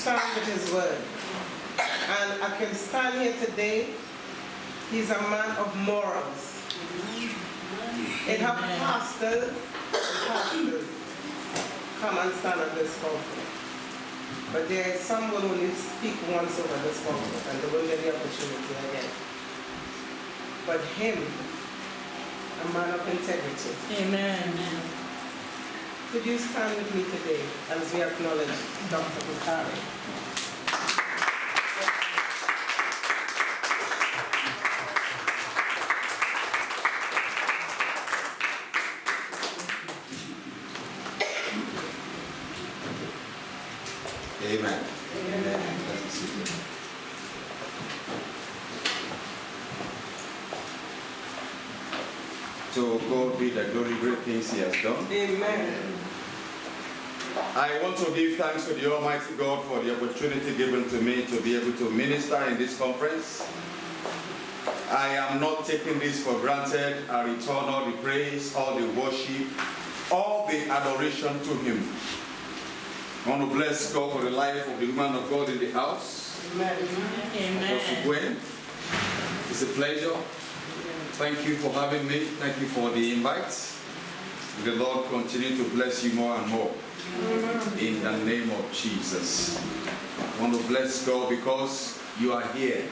Stand with his word. And I can stand here today. He's a man of morals. It have pastors come and stand at this pulpit. But there is some will only speak once over this pulpit and they will get the opportunity again. But him, a man of integrity. Amen. Could you stand with me today as we acknowledge Dr. Bukari? Amen. Amen. To God be the glory, great things He has done. Amen. I want to give thanks to the Almighty God for the opportunity given to me to be able to minister in this conference. I am not taking this for granted. I return all the praise, all the worship, all the adoration to Him. I want to bless God for the life of the woman of God in the house. Amen. Apostle Gwen, it's a pleasure. Thank you for having me. Thank you for the invite. The Lord continue to bless you more and more. In the name of Jesus. I want to bless God because you are here.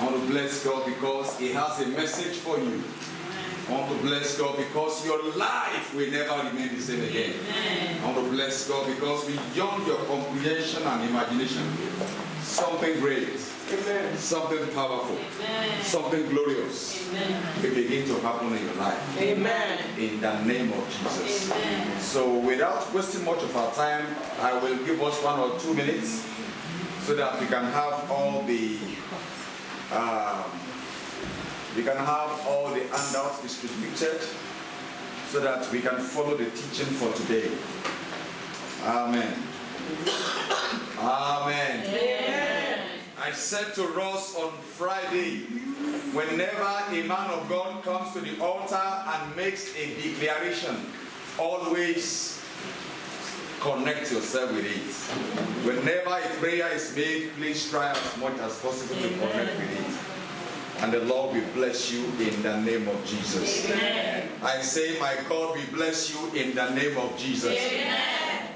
I want to bless God because He has a message for you. I want to bless God because your life will never remain the same again. I want to bless God because beyond your comprehension and imagination, something great, something powerful, something glorious will begin to happen in your life. Amen. In the name of Jesus. So without wasting much of our time, I will give us 1 or 2 minutes so that we can have all the handouts distributed so that we can follow the teaching for today. Amen. Amen. Amen. I said to Ross on Friday, whenever a man of God comes to the altar and makes a declaration, always connect yourself with it. Whenever a prayer is made, please try as much as possible to connect with it. And the Lord will bless you in the name of Jesus. Amen. I say, my God will bless you in the name of Jesus. Amen.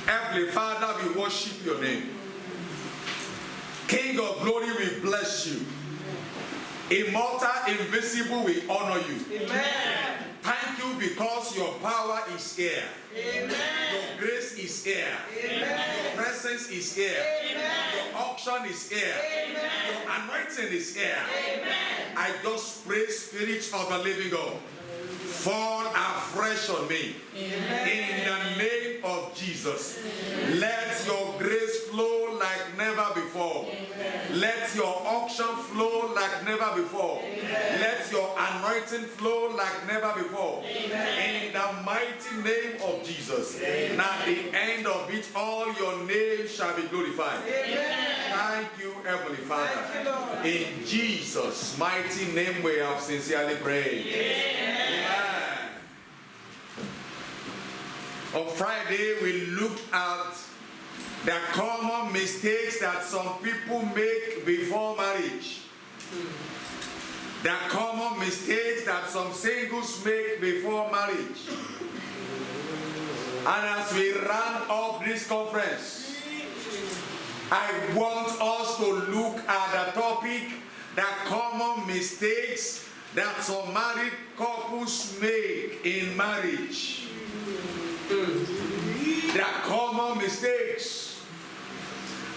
Heavenly Father, we worship your name. King of glory, we bless you. Immortal, invisible, we honor you. Amen. Thank you because your power is here. Amen. Your grace is here. Amen. Your presence is here. Amen. Your unction is here. Amen. Your anointing is here. Amen. I just pray, Spirit of the living God, fall afresh on me. Amen. In the name of Jesus. Let your grace flow like never before. Let your unction flow like never before. Let your anointing flow like never before. In the mighty name of Jesus. And at the end of it, all your name shall be glorified. Thank you, Heavenly Father. Thank you, Lord. In Jesus' mighty name we have sincerely prayed. Amen. On Friday, we looked at the common mistakes that some people make before marriage. The common mistakes that some singles make before marriage. And as we round up this conference, I want us to look at the topic, the common mistakes that some married couples make in marriage. The common mistakes.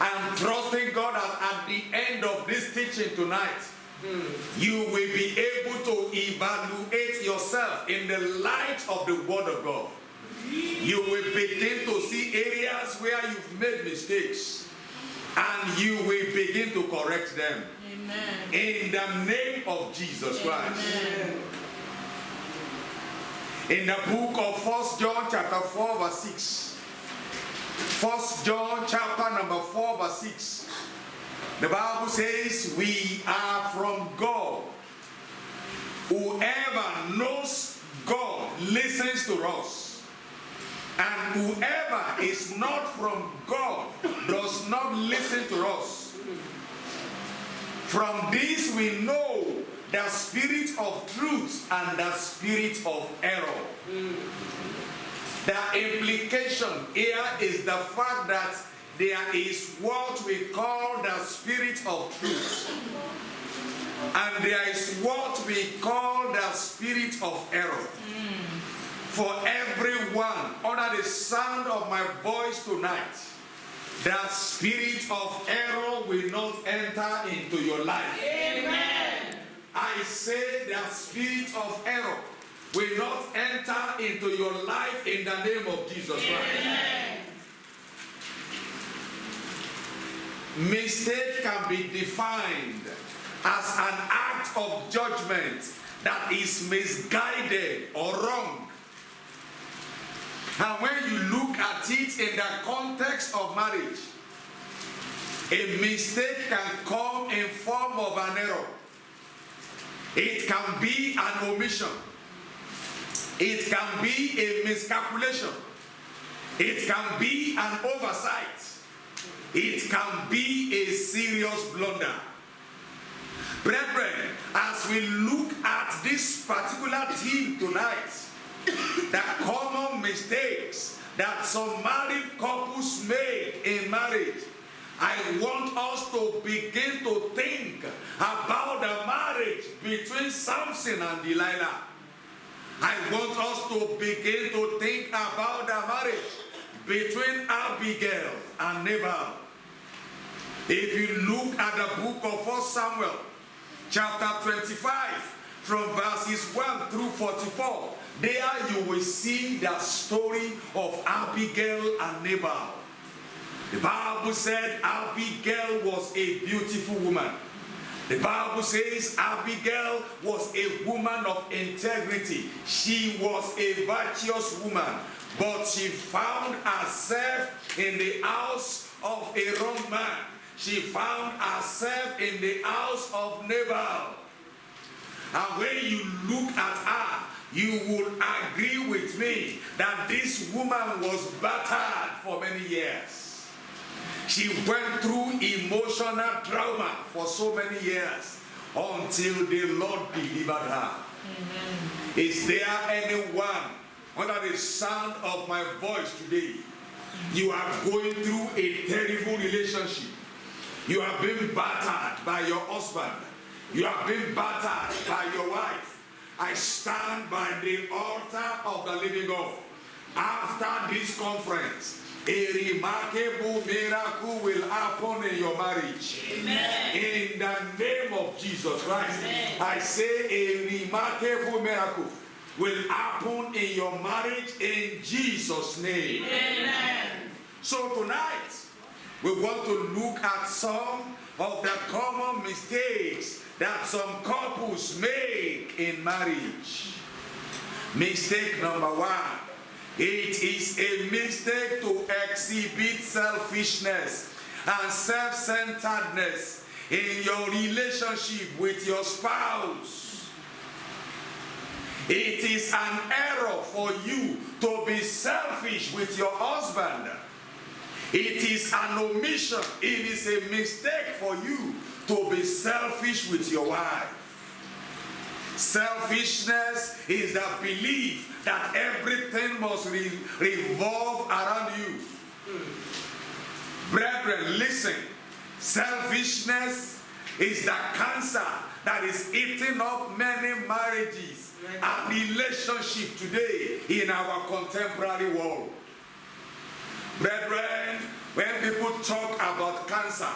I am trusting God that at the end of this teaching tonight, you will be able to evaluate yourself in the light of the Word of God. You will begin to see areas where you've made mistakes, and you will begin to correct them. Amen. In the name of Jesus Christ. Amen. In the book of 1 John chapter 4 verse 6. 1 John chapter number 4 verse 6. The Bible says we are from God. Whoever knows God listens to us. And whoever is not from God does not listen to us. From this we know the spirit of truth and the spirit of error. The implication here is the fact that there is what we call the spirit of truth, and there is what we call the spirit of error. For everyone under the sound of my voice tonight, the spirit of error will not enter into your life. Amen. I say the spirit of error will not enter into your life in the name of Jesus Christ. Amen. Mistake can be defined as an act of judgment that is misguided or wrong. And when you look at it in the context of marriage, a mistake can come in form of an error. It can be an omission. It can be a miscalculation. It can be an oversight. It can be a serious blunder. Brethren, as we look at this particular theme tonight, the common mistakes that some married couples make in marriage, I want us to begin to think about the marriage between Samson and Delilah. I want us to begin to think about the marriage between Abigail and Nabal. If you look at the book of 1 Samuel, chapter 25, from verses 1 through 44, there you will see the story of Abigail and Nabal. The Bible said Abigail was a beautiful woman. The Bible says Abigail was a woman of integrity. She was a virtuous woman, but she found herself in the house of a wrong man. She found herself in the house of Nabal. And when you look at her, you will agree with me that this woman was battered for many years. She went through emotional trauma for so many years until the Lord delivered her. Amen. Is there anyone under the sound of my voice today? You are going through a terrible relationship. You are being battered by your husband. You are being battered by your wife. I stand by the altar of the living God. After this conference, a remarkable miracle will happen in your marriage. Amen. In the name of Jesus Christ. Amen. I say a remarkable miracle will happen in your marriage in Jesus' name. Amen. So tonight, we want to look at some of the common mistakes that some couples make in marriage. Mistake number one. It is a mistake to exhibit selfishness and self-centeredness in your relationship with your spouse. It is an error for you to be selfish with your husband. It is an omission. It is a mistake for you to be selfish with your wife. Selfishness is the belief that everything must revolve around you. Brethren, listen. Selfishness is the cancer that is eating up many marriages and relationships today in our contemporary world. Brethren, when people talk about cancer,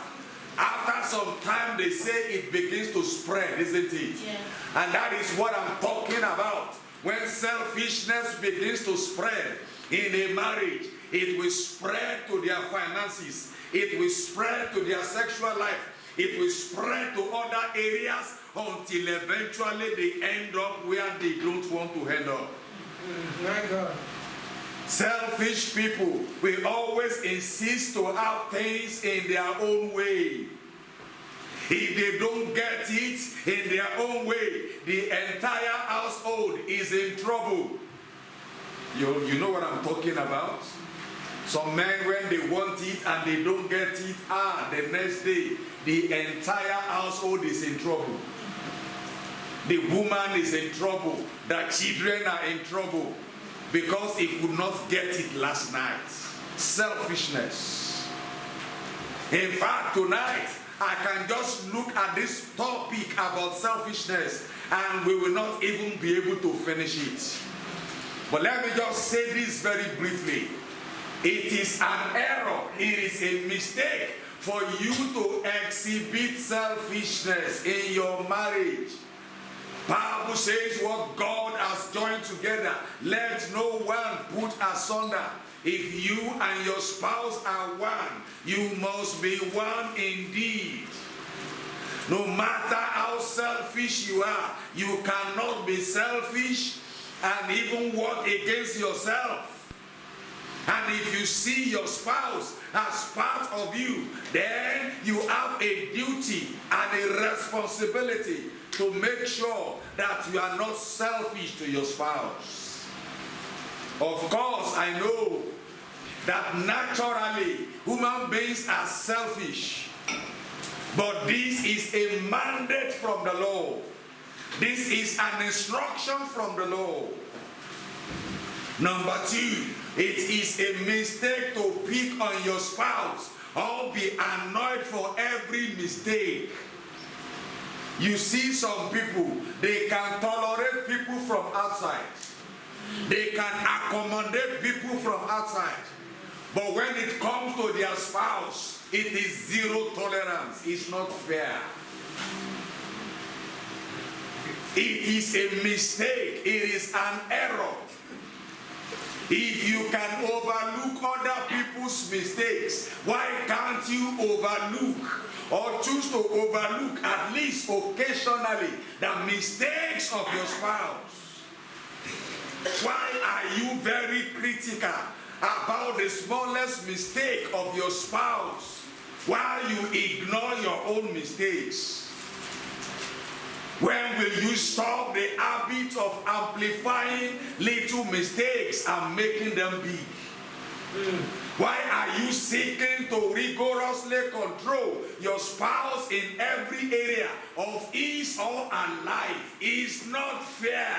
after some time they say it begins to spread, isn't it? Yeah. And that is what I'm talking about. When selfishness begins to spread in a marriage, it will spread to their finances. It will spread to their sexual life. It will spread to other areas until eventually they end up where they don't want to end up. My God. Selfish people will always insist to have things in their own way. If they don't get it in their own way, the entire household is in trouble. You know what I'm talking about? Some men, when they want it and they don't get it, the next day, the entire household is in trouble. The woman is in trouble. The children are in trouble because he could not get it last night. Selfishness. In fact, tonight, I can just look at this topic about selfishness and we will not even be able to finish it. But let me just say this very briefly. It is an error, it is a mistake for you to exhibit selfishness in your marriage. Bible says what God has joined together, let no one put asunder. If you and your spouse are one, you must be one indeed. No matter how selfish you are, you cannot be selfish and even work against yourself. And if you see your spouse as part of you, then you have a duty and a responsibility to make sure that you are not selfish to your spouse. Of course, I know that naturally human beings are selfish, but this is a mandate from the Lord. This is an instruction from the Lord. Number two, it is a mistake to pick on your spouse or be annoyed for every mistake. You see some people, they can tolerate people from outside. They can accommodate people from outside. But when it comes to their spouse, it is zero tolerance. It's not fair. It is a mistake. It is an error. If you can overlook other people's mistakes, why can't you overlook or choose to overlook at least occasionally the mistakes of your spouse? Why are you very critical about the smallest mistake of your spouse while you ignore your own mistakes? When will you stop the habit of amplifying little mistakes and making them big? Why are you seeking to rigorously control your spouse in every area of his or her life? It's not fair.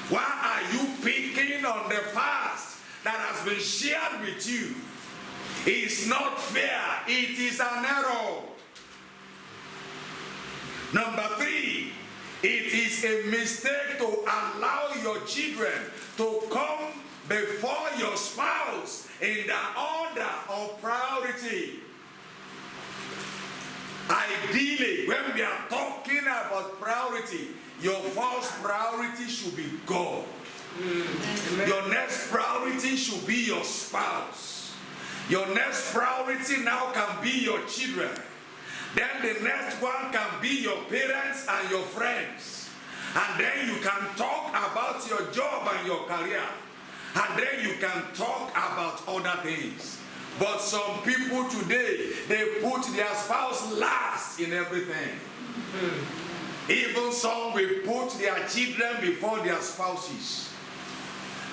Why are you picking on the past that has been shared with you? It's not fair. It is an error. Number three, it is a mistake to allow your children to come before your spouse in the order of priority. Ideally, when we are talking about priority, your first priority should be God. Your next priority should be your spouse. Your next priority now can be your children. Then the next one can be your parents and your friends. And then you can talk about your job and your career. And then you can talk about other things. But some people today, they put their spouse last in everything. Even some will put their children before their spouses.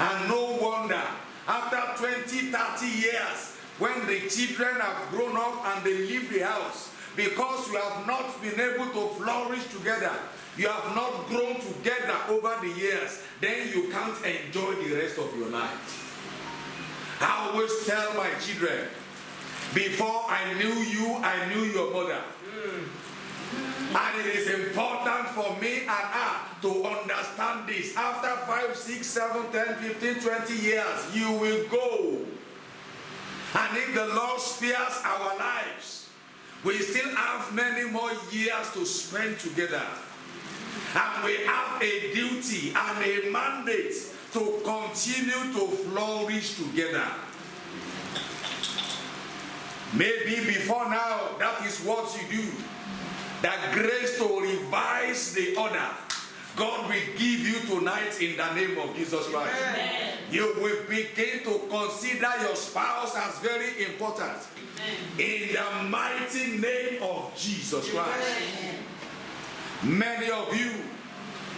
And no wonder, after 20, 30 years, when the children have grown up and they leave the house, because you have not been able to flourish together, you have not grown together over the years, then you can't enjoy the rest of your life. I always tell my children, before I knew you, I knew your mother. And it is important for me and her to understand this. After 5, 6, 7, 10, 15, 20 years, you will go. And if the Lord spares our lives, we still have many more years to spend together. And we have a duty and a mandate to continue to flourish together. Maybe before now, that is what you do. The grace to revise the order, God will give you tonight in the name of Jesus Christ. Amen. You will begin to consider your spouse as very important. Amen. In the mighty name of Jesus Christ. Amen. Many of you,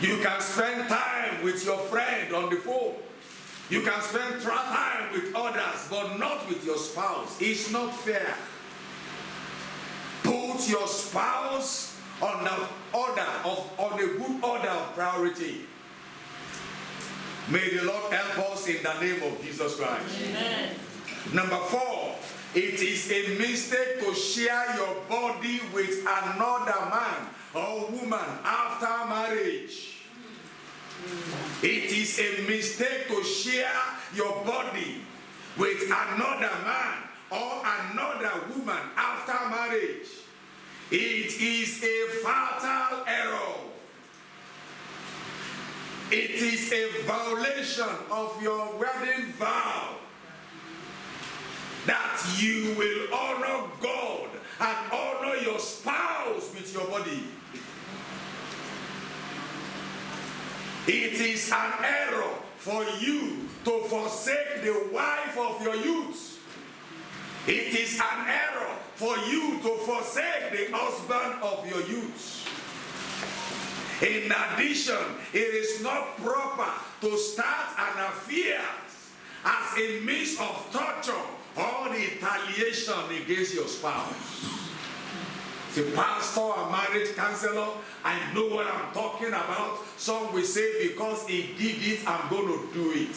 You can spend time with your friend on the phone. You can spend time with others, but not with your spouse. It's not fair. Put your spouse on a good order of priority. May the Lord help us in the name of Jesus Christ. Amen. Number 4, it is a mistake to share your body with another man or woman after marriage. It is a mistake to share your body with another man or another woman after marriage. It is a fatal error. It is a violation of your wedding vow that you will honor God and honor your spouse with your body. It is an error for you to forsake the wife of your youth. It is an error for you to forsake the husband of your youth. In addition, it is not proper to start an affair as a means of torture or retaliation against your spouse. The pastor or marriage counselor, I know what I'm talking about. Some will say, because he did it, I'm going to do it.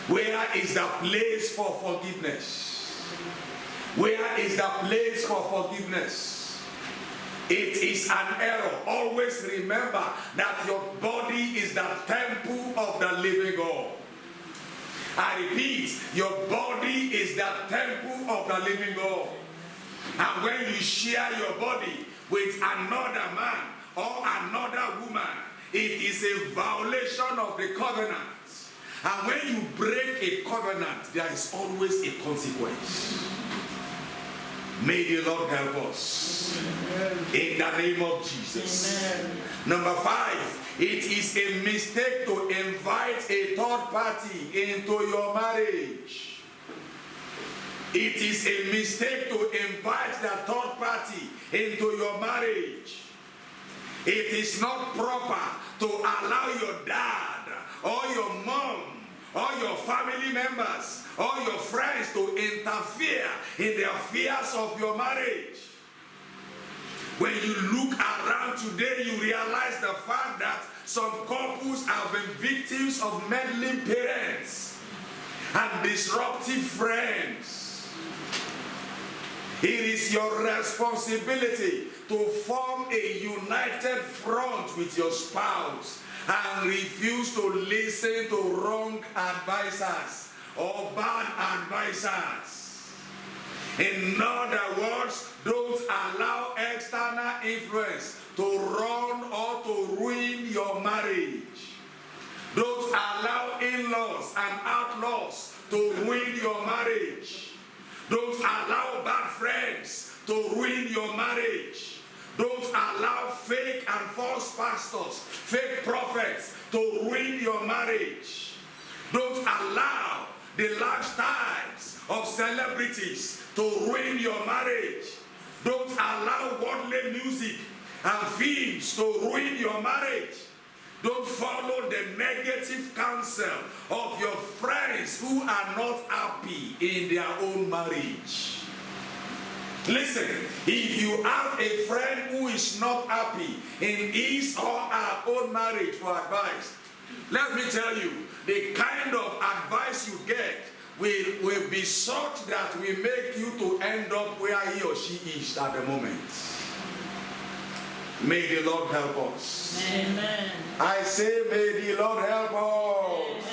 Where is the place for forgiveness? Where is the place for forgiveness? It is an error. Always remember that your body is the temple of the living God. I repeat, your body is the temple of the living God. And when you share your body with another man or another woman, it is a violation of the covenant. And when you break a covenant, there is always a consequence. May the Lord help us. In the name of Jesus. Amen. Number 5, it is a mistake to invite a third party into your marriage. It is a mistake to invite the third party into your marriage. It is not proper to allow your dad or your mom or your family members or your friends to interfere in the affairs of your marriage. When you look around today, you realize the fact that some couples have been victims of meddling parents and disruptive friends. It is your responsibility to form a united front with your spouse and refuse to listen to wrong advisors or bad advisors. In other words, don't allow external influence to run or to ruin your marriage. Don't allow in-laws and outlaws to ruin your marriage. Don't allow bad friends to ruin your marriage. Don't allow fake and false pastors, fake prophets to ruin your marriage. Don't allow the lifestyles of celebrities to ruin your marriage. Don't allow worldly music and films to ruin your marriage. Don't follow the negative counsel of your friends who are not happy in their own marriage. Listen, if you have a friend who is not happy in his or her own marriage for advice, let me tell you, the kind of advice you get will be such that will make you to end up where he or she is at the moment. May the Lord help us. Amen. I say, may the Lord help us.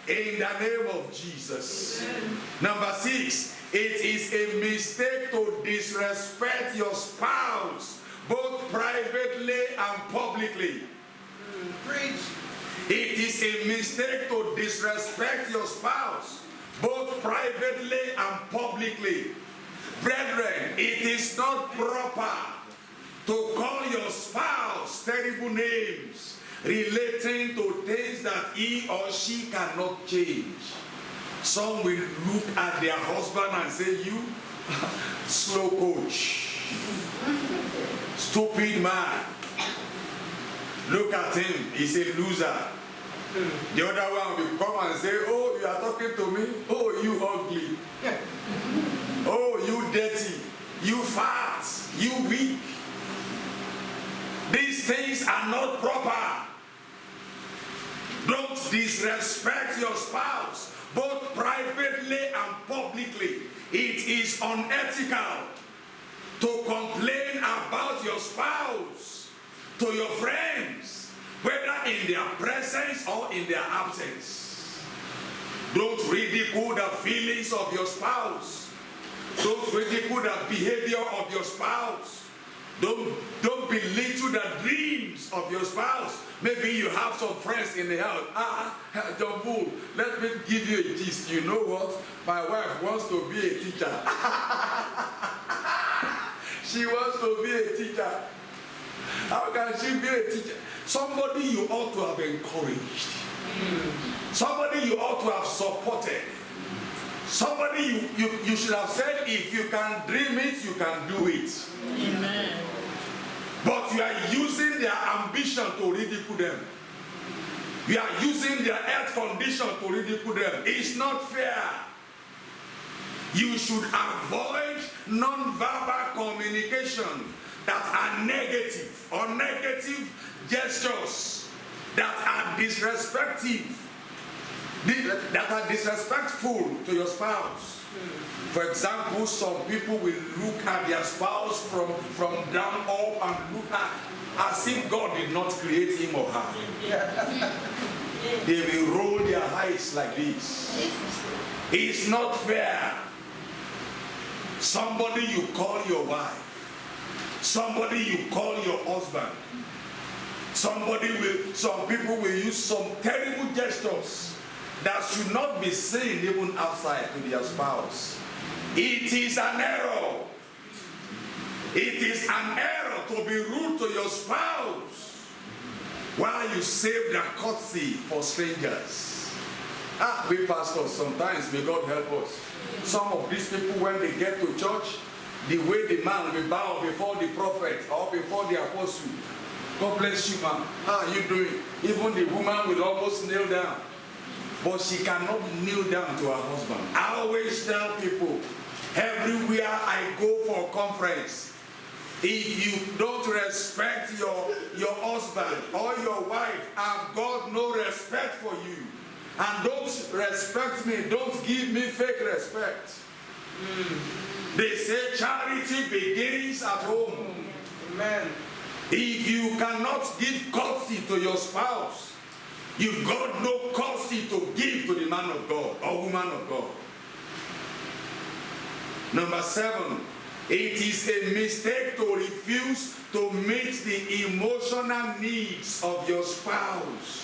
Amen. In the name of Jesus. Amen. Number 6, it is a mistake to disrespect your spouse, both privately and publicly. Preach. It is a mistake to disrespect your spouse, both privately and publicly. Brethren, it is not proper to call your spouse terrible names relating to things that he or she cannot change. Some will look at their husband and say, you slow coach, stupid man, Look at him, he's a loser. The other one will come and say, oh, you are talking to me? Oh, you ugly. Oh, you dirty. You fat. You weak. These things are not proper. Don't disrespect your spouse, both privately and publicly. It is unethical to complain about your spouse to your friends, whether in their presence or in their absence. Don't ridicule the feelings of your spouse. Don't ridicule the behavior of your spouse. Don't belittle the dreams of your spouse. Maybe you have some friends in the house. John Bull, let me give you a gist. You know what? My wife wants to be a teacher. She wants to be a teacher. How can she be a teacher? Somebody you ought to have encouraged. Somebody you ought to have supported. Somebody you should have said, if you can dream it, you can do it. Amen. But you are using their ambition to ridicule them. You are using their health condition to ridicule them. It's not fair. You should avoid non-verbal communication that are negative or negative gestures that are disrespectful to your spouse. For example, some people will look at their spouse from down up and look at as if God did not create him or her. They will roll their eyes like this. It's not fair. Somebody you call your wife, somebody you call your husband, some people will use some terrible gestures that should not be seen even outside to their spouse. It is an error. It is an error to be rude to your spouse while you save the courtesy for strangers. We pastors sometimes, may God help us. Some of these people, when they get to church, the way the man will bow before the prophet or before the apostle. God bless you, man. How are you doing? Even the woman will almost kneel down. But she cannot kneel down to her husband. I always tell people, everywhere I go for a conference, if you don't respect your husband or your wife, I've got no respect for you. And don't respect me, don't give me fake respect. They say charity begins at home. Amen. If you cannot give courtesy to your spouse, you've got no courtesy to give to the man of God or woman of God. Number 7, it is a mistake to refuse to meet the emotional needs of your spouse.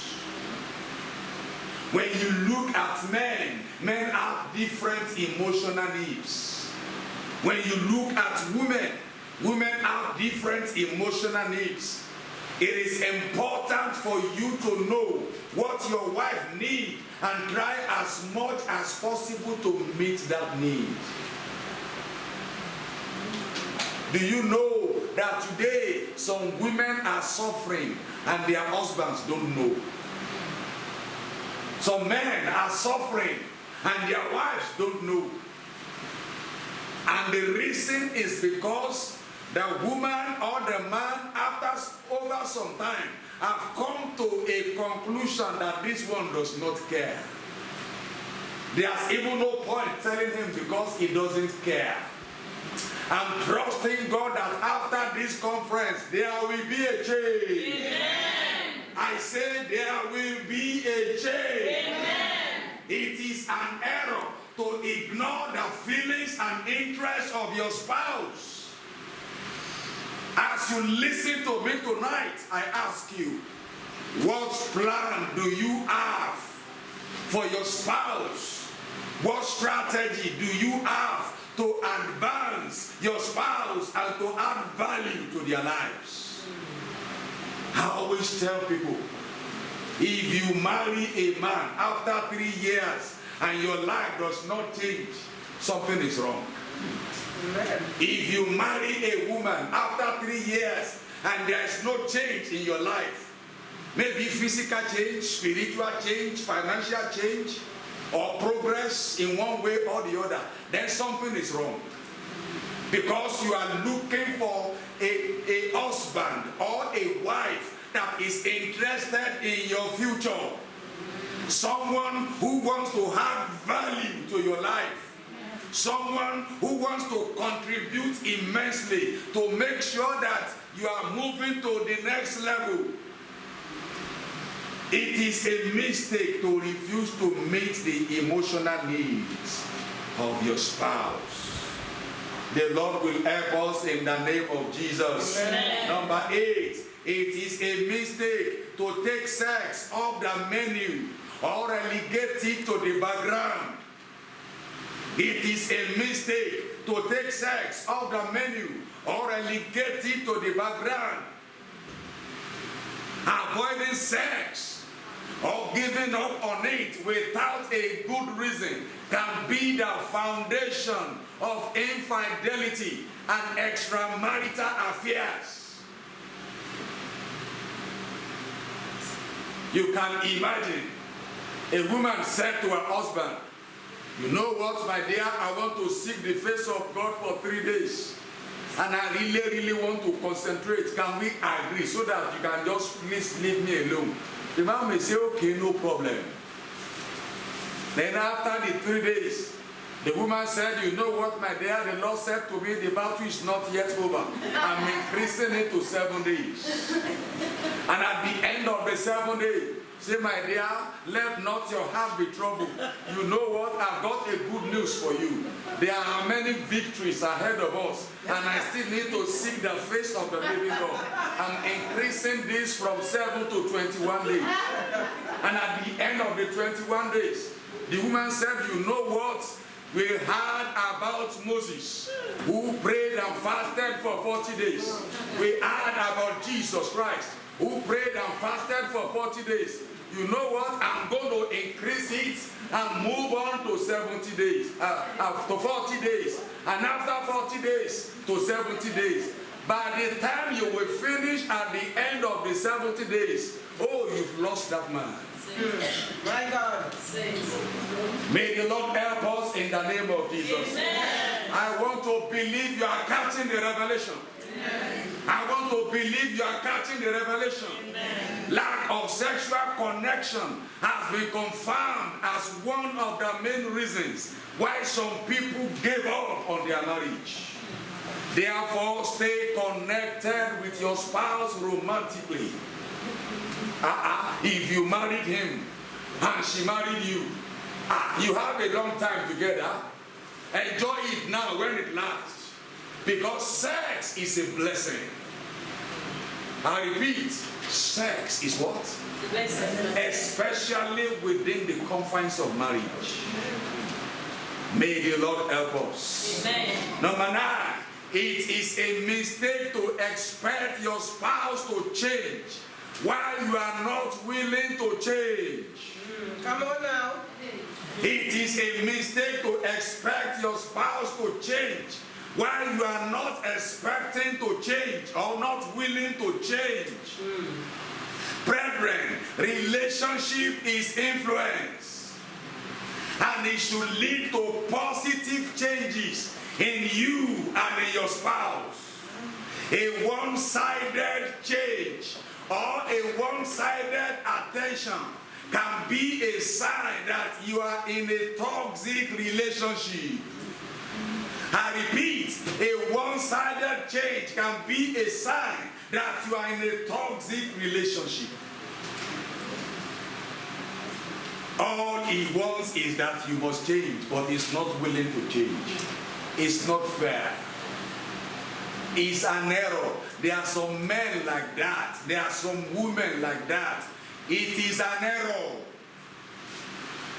When you look at men, men have different emotional needs. When you look at women, women have different emotional needs. It is important for you to know what your wife needs and try as much as possible to meet that need. Do you know that today some women are suffering and their husbands don't know? Some men are suffering and their wives don't know. And the reason is because the woman or the man, over some time, have come to a conclusion that this one does not care. There's even no point telling him because he doesn't care. I'm trusting God that after this conference, there will be a change. Amen. I say there will be a change. Amen. It is an error to ignore the feelings and interests of your spouse. As you listen to me tonight, I ask you, what plan do you have for your spouse? What strategy do you have to advance your spouse and to add value to their lives? I always tell people, if you marry a man after 3 years and your life does not change, something is wrong. Amen. If you marry a woman after 3 years and there is no change in your life, maybe physical change, spiritual change, financial change, or progress in one way or the other, then something is wrong. Because you are looking for a husband or a wife that is interested in your future. Someone who wants to add value to your life. Someone who wants to contribute immensely to make sure that you are moving to the next level. It is a mistake to refuse to meet the emotional needs of your spouse. The Lord will help us in the name of Jesus. Amen. Number 8, it is a mistake to take sex off the menu or relegate it to the background. It is a mistake to take sex off the menu or relegate it to the background. Avoiding sex or giving up on it without a good reason can be the foundation of infidelity and extramarital affairs. You can imagine a woman said to her husband, "You know what, my dear, I want to seek the face of God for 3 days. And I really want to concentrate. Can we agree so that you can just please leave me alone?" The man may say, "Okay, no problem." Then after the 3 days, the woman said, "You know what, my dear, the Lord said to me, the battle is not yet over. I'm increasing it to 7 days. And at the end of the 7th day, say, my dear, let not your heart be troubled. You know what? I've got a good news for you. There are many victories ahead of us, and I still need to seek the face of the living God. I'm increasing this from 7 to 21 days. And at the end of the 21 days, the woman said, "You know what? We heard about Moses, who prayed and fasted for 40 days. We heard about Jesus Christ, who prayed and fasted for 40 days. You know what? I'm going to increase it and move on to 70 days, to 40 days. And after 40 days to 70 days. By the time you will finish at the end of the 70 days, oh, you've lost that man." My God. May the Lord help us in the name of Jesus. Amen. I want to believe you are catching the revelation. Amen. I want to believe you are catching the revelation. Amen. Lack of sexual connection has been confirmed as one of the main reasons why some people gave up on their marriage. Therefore, stay connected with your spouse romantically. If you married him and she married you, you have a long time together. Enjoy it now when it lasts, because sex is a blessing. I repeat, sex is what? A blessing. Especially within the confines of marriage. May the Lord help us. Amen. Number 9, it is a mistake to expect your spouse to change while you are not willing to change. Come on now. It is a mistake to expect your spouse to change while you are not expecting to change or not willing to change. Brethren, relationship is influence, and it should lead to positive changes in you and in your spouse. A one-sided change or a one-sided attention can be a sign that you are in a toxic relationship. I repeat, a one-sided change can be a sign that you are in a toxic relationship. All he wants is that you must change, but he's not willing to change. It's not fair. It's an error. There are some men like that. There are some women like that. It is an error.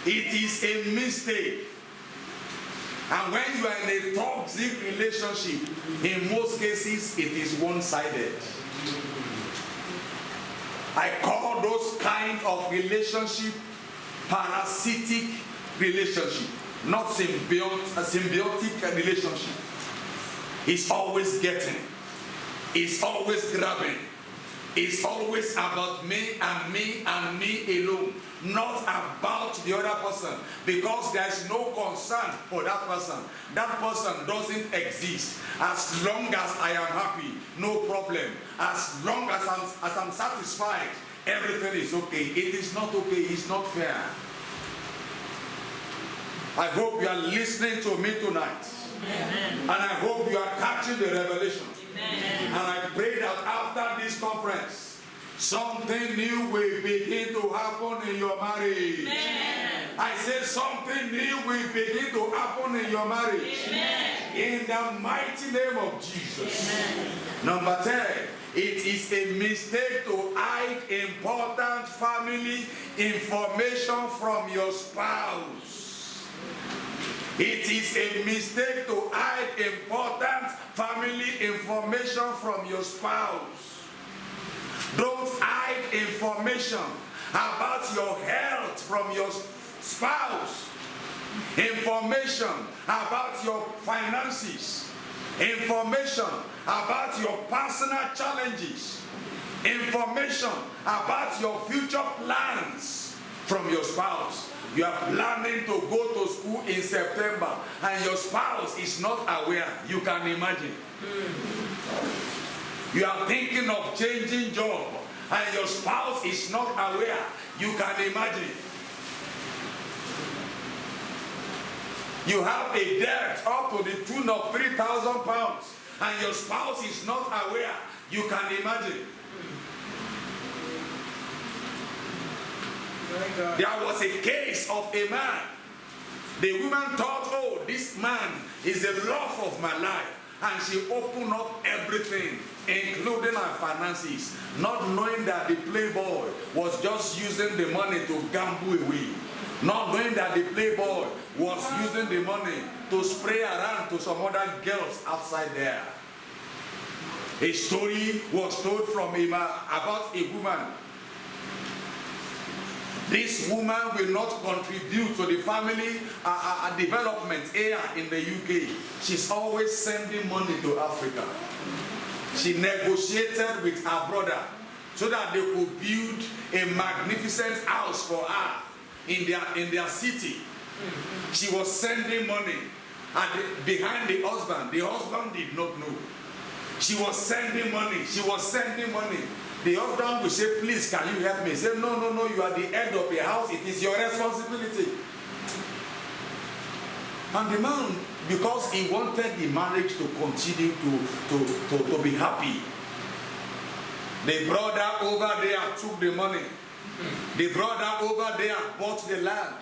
It is a mistake. And when you are in a toxic relationship, in most cases, it is one-sided. I call those kind of relationship parasitic relationship, not symbiotic relationship. It's always getting. It's always grabbing. It's always about me and me and me alone, not about the other person, because there's no concern for that person. That person doesn't exist. As long as I am happy, no problem. As long as I'm satisfied, everything is okay. It is not okay. It's not fair. I hope you are listening to me tonight. Amen. And I hope you are catching the revelation. Amen. And I pray that after this conference, something new will begin to happen in your marriage. Amen. I say something new will begin to happen in your marriage. Amen. In the mighty name of Jesus. Amen. Number 10, it is a mistake to hide important family information from your spouse. It is a mistake to hide important family information from your spouse. Don't hide information about your health from your spouse. Information about your finances. Information about your personal challenges. Information about your future plans from your spouse. You are planning to go to school in September and your spouse is not aware. You can imagine. You are thinking of changing job and your spouse is not aware. You can imagine. You have a debt up to the tune of 3,000 pounds and your spouse is not aware. You can imagine. There was a case of a man. The woman thought, oh, this man is the love of my life. And she opened up everything, including her finances, not knowing that the playboy was just using the money to gamble away. Not knowing that the playboy was using the money to spray around to some other girls outside there. A story was told from him about a woman. This woman will not contribute to the family development here in the UK. She's always sending money to Africa. She negotiated with her brother so that they could build a magnificent house for her in their city. She was sending money behind the husband. The husband did not know. She was sending money. She was sending money. The husband will say, please, can you help me? He said, no, no, no, you are the head of the house. It is your responsibility. And the man, because he wanted the marriage to continue to be happy, the brother over there took the money. The brother over there bought the land.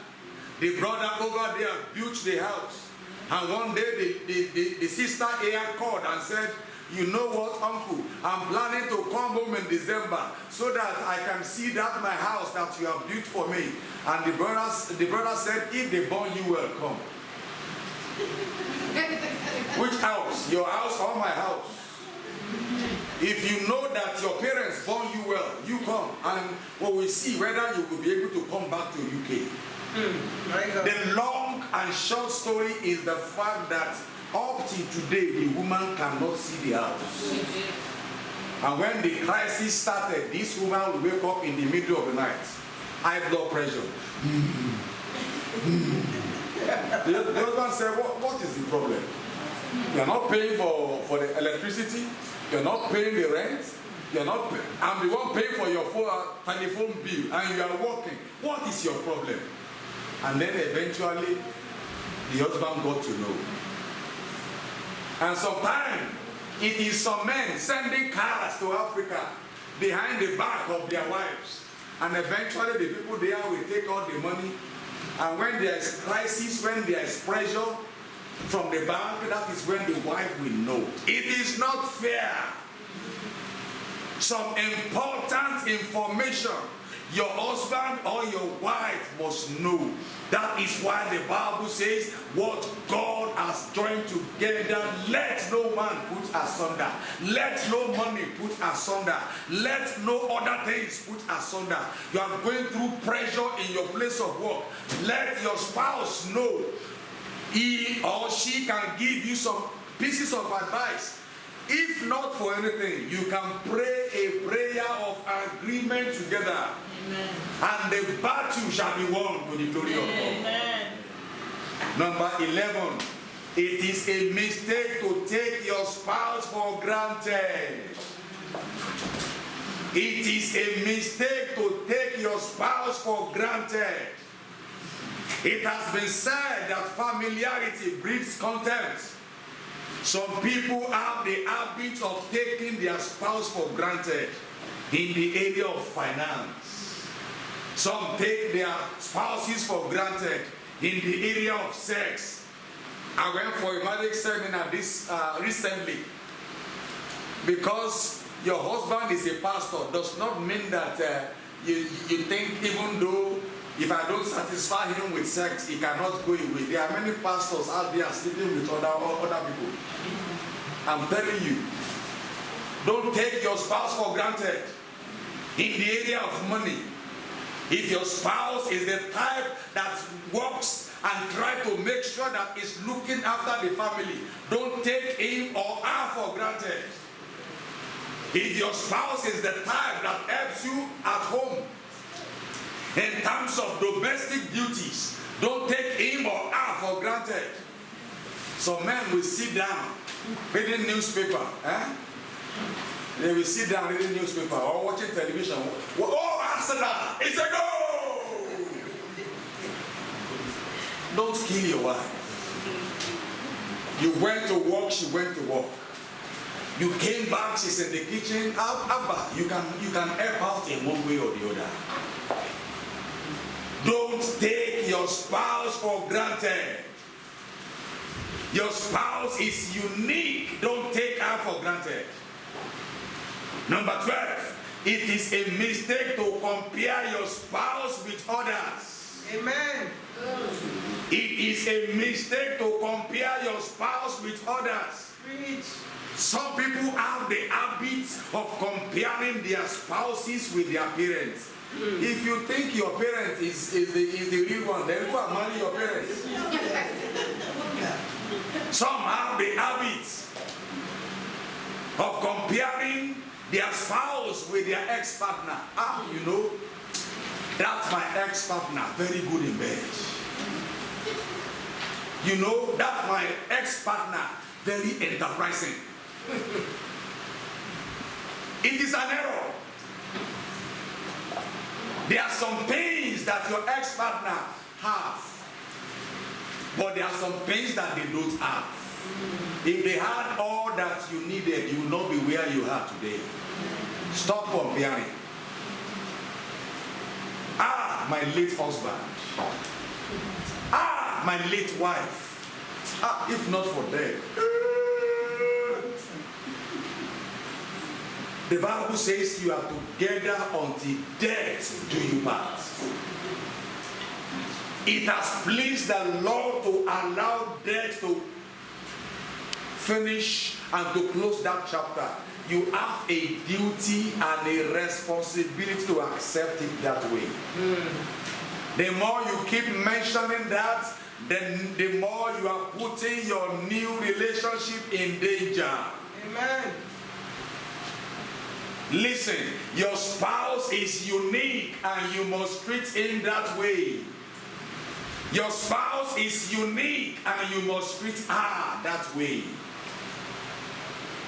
The brother over there built the house. And one day the sister here called and said, you know what, uncle, I'm planning to come home in December so that I can see that my house that you have built for me. And the brother said, if they born you well, come. Which house? Your house or my house? If you know that your parents born you well, you come. And we will see whether you will be able to come back to UK. The long and short story is the fact that up till today, the woman cannot see the house. And when the crisis started, this woman will wake up in the middle of the night. High blood pressure. The husband said, what is the problem? You're not paying for the electricity. You're not paying the rent. You're not I'm the one paying for your telephone bill and you are working. What is your problem? And then eventually, the husband got to know. And sometimes it is some men sending cars to Africa behind the back of their wives. And eventually the people there will take all the money. And when there is crisis, when there is pressure from the bank, that is when the wife will know. It is not fair. Some important information your husband or your wife must know. That is why the Bible says, what God has joined together, let no man put asunder. Let no money put asunder. Let no other things put asunder. You are going through pressure in your place of work. Let your spouse know. He or she can give you some pieces of advice. if not for anything, you can pray a prayer of agreement together. Amen. And the battle shall be won to the glory of God. Amen. Number 11. It is a mistake to take your spouse for granted. It is a mistake to take your spouse for granted. It has been said that familiarity breeds contempt. Some people have the habit of taking their spouse for granted in the area of finance. Some take their spouses for granted in the area of sex. I went for a marriage seminar recently. Because your husband is a pastor does not mean that you think even though if I don't satisfy him with sex, he cannot go away. There are many pastors out there sleeping with other people. I'm telling you, don't take your spouse for granted in the area of money. If your spouse is the type that works and try to make sure that he's looking after the family, don't take him or her for granted. If your spouse is the type that helps you at home in terms of domestic duties, don't take him or her for granted. Some men will sit down reading newspaper. They will sit down reading newspaper or watching television. Oh, Arsenal, it's a goal! Don't kill your wife. You went to work, she went to work. You came back, she's in the kitchen. Abba, you can help out in one way or the other. Don't take your spouse for granted. Your spouse is unique. Don't take her for granted. Number 12. It is a mistake to compare your spouse with others. Amen. It is a mistake to compare your spouse with others. Preach. Some people have the habit of comparing their spouses with their parents. If you think your parent is the real one, then go and marry your parents. Some have the habit of comparing their spouse with their ex-partner. You know, that's my ex-partner, very good in bed. You know, that's my ex-partner, very enterprising. It is an error. There are some pains that your ex-partner have, but there are some pains that they don't have. If they had all that you needed, you will not be where you are today. Stop comparing. My late husband. My late wife. If not for them. The Bible says you are together until death do you part. It has pleased the Lord to allow death to finish and to close that chapter. You have a duty and a responsibility to accept it that way. The more you keep mentioning that, then the more you are putting your new relationship in danger. Amen. Listen, your spouse is unique and you must treat him that way. Your spouse is unique and you must treat her that way.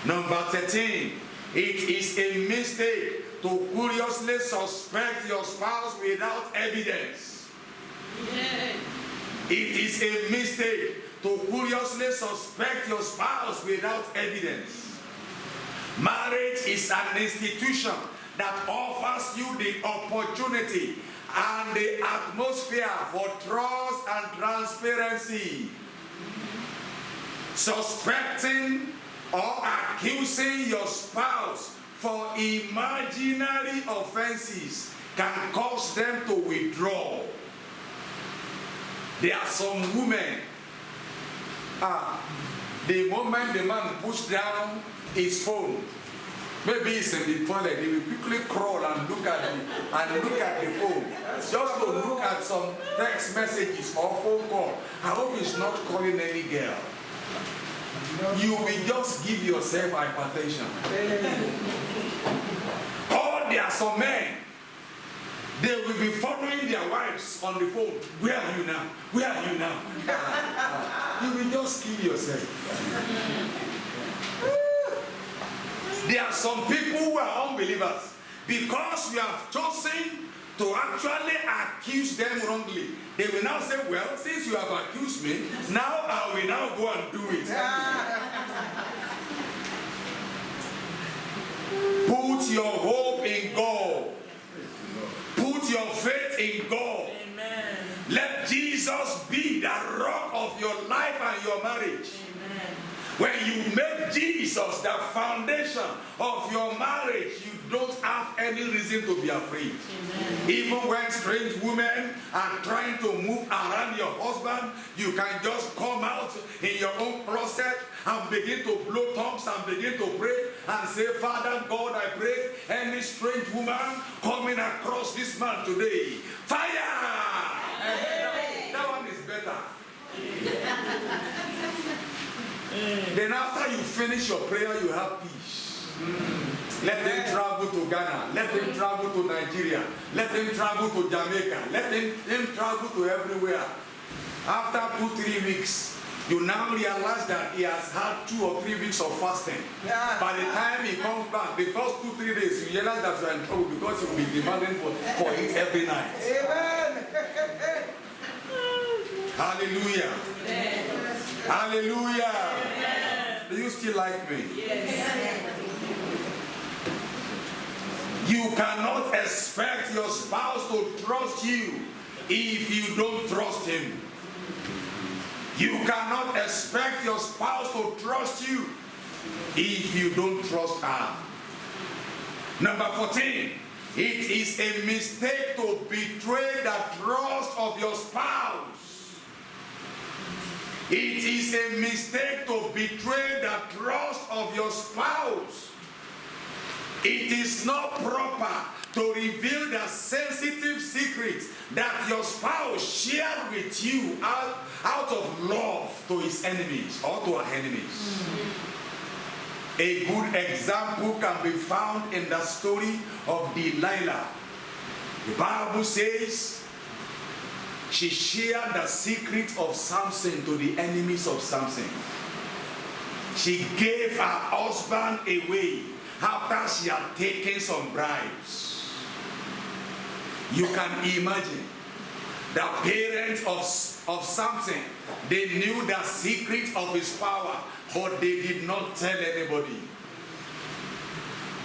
Number 13, it is a mistake to curiously suspect your spouse without evidence. It is a mistake to curiously suspect your spouse without evidence. Marriage is an institution that offers you the opportunity and the atmosphere for trust and transparency. Suspecting or accusing your spouse for imaginary offenses can cause them to withdraw. There are some women, the moment the man pushes down his phone, maybe he's in the toilet, they will quickly crawl and look at the phone, just to look at some text messages or phone call. I hope he's not calling any girl. you will just give yourself hypertension. Or there are some men, they will be following their wives on the phone. Where are you now? Where are you now? You will just kill yourself. There are some people who are unbelievers because we have chosen to actually accuse them wrongly. They will now say, well, since you have accused me, now I will now go and do it. Put your hope in God. Put your faith in God. Amen. Let Jesus be the rock of your life and your marriage. Amen. When you make Jesus the foundation of your marriage, you don't have any reason to be afraid. Amen. Even when strange women are trying to move around your husband, you can just come out in your own closet and begin to blow tongues and begin to pray and say, Father God, I pray any strange woman coming across this man today, fire! That one is better. Then after you finish your prayer, you have peace. Let them travel to Ghana. Let them travel to Nigeria. Let them travel to Jamaica. Let them travel to everywhere. After 2-3 weeks, you now realize that he has had 2 or 3 weeks of fasting. By the time he comes back, the first 2-3 days, you realize that you are in trouble because you will be demanding for it every night. Amen. Hallelujah. Hallelujah. Do you still like me? Yes. You cannot expect your spouse to trust you if you don't trust him. You cannot expect your spouse to trust you if you don't trust her. Number 14, it is a mistake to betray the trust of your spouse. It is a mistake to betray the trust of your spouse. It is not proper to reveal the sensitive secret that your spouse shared with you out of love to his enemies or to her enemies. A good example can be found in the story of Delilah. The Bible says she shared the secret of Samson to the enemies of Samson. She gave her husband away after she had taken some bribes. You can imagine the parents of Samson, they knew the secret of his power, but they did not tell anybody.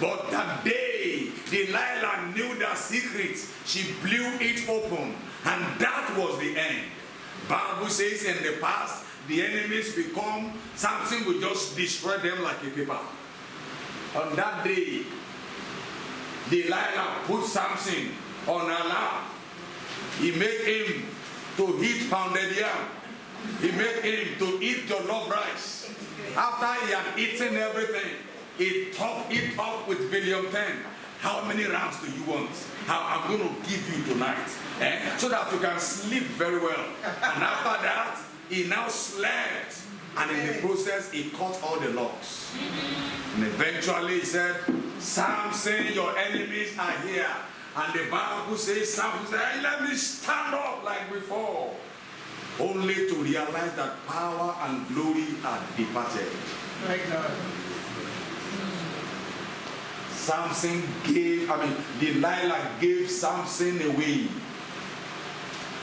But the day Delilah knew the secret, she blew it open, and that was the end. Bible says in the past, the enemies become, Samson would just destroy them like a paper. On that day, Delilah put Samson on her lap. He made him to eat pounded yam. He made him to eat jollof rice. After he had eaten everything, he topped it up with William 10. How many rounds do you want? I'm going to give you tonight. So that you can sleep very well. And after that, he now slept. And in the process, he cut all the locks. And eventually he said, Samson, your enemies are here. And the Bible says, Samson said, hey, let me stand up like before. Only to realize that power and glory are departed. My God. Delilah gave Samson away.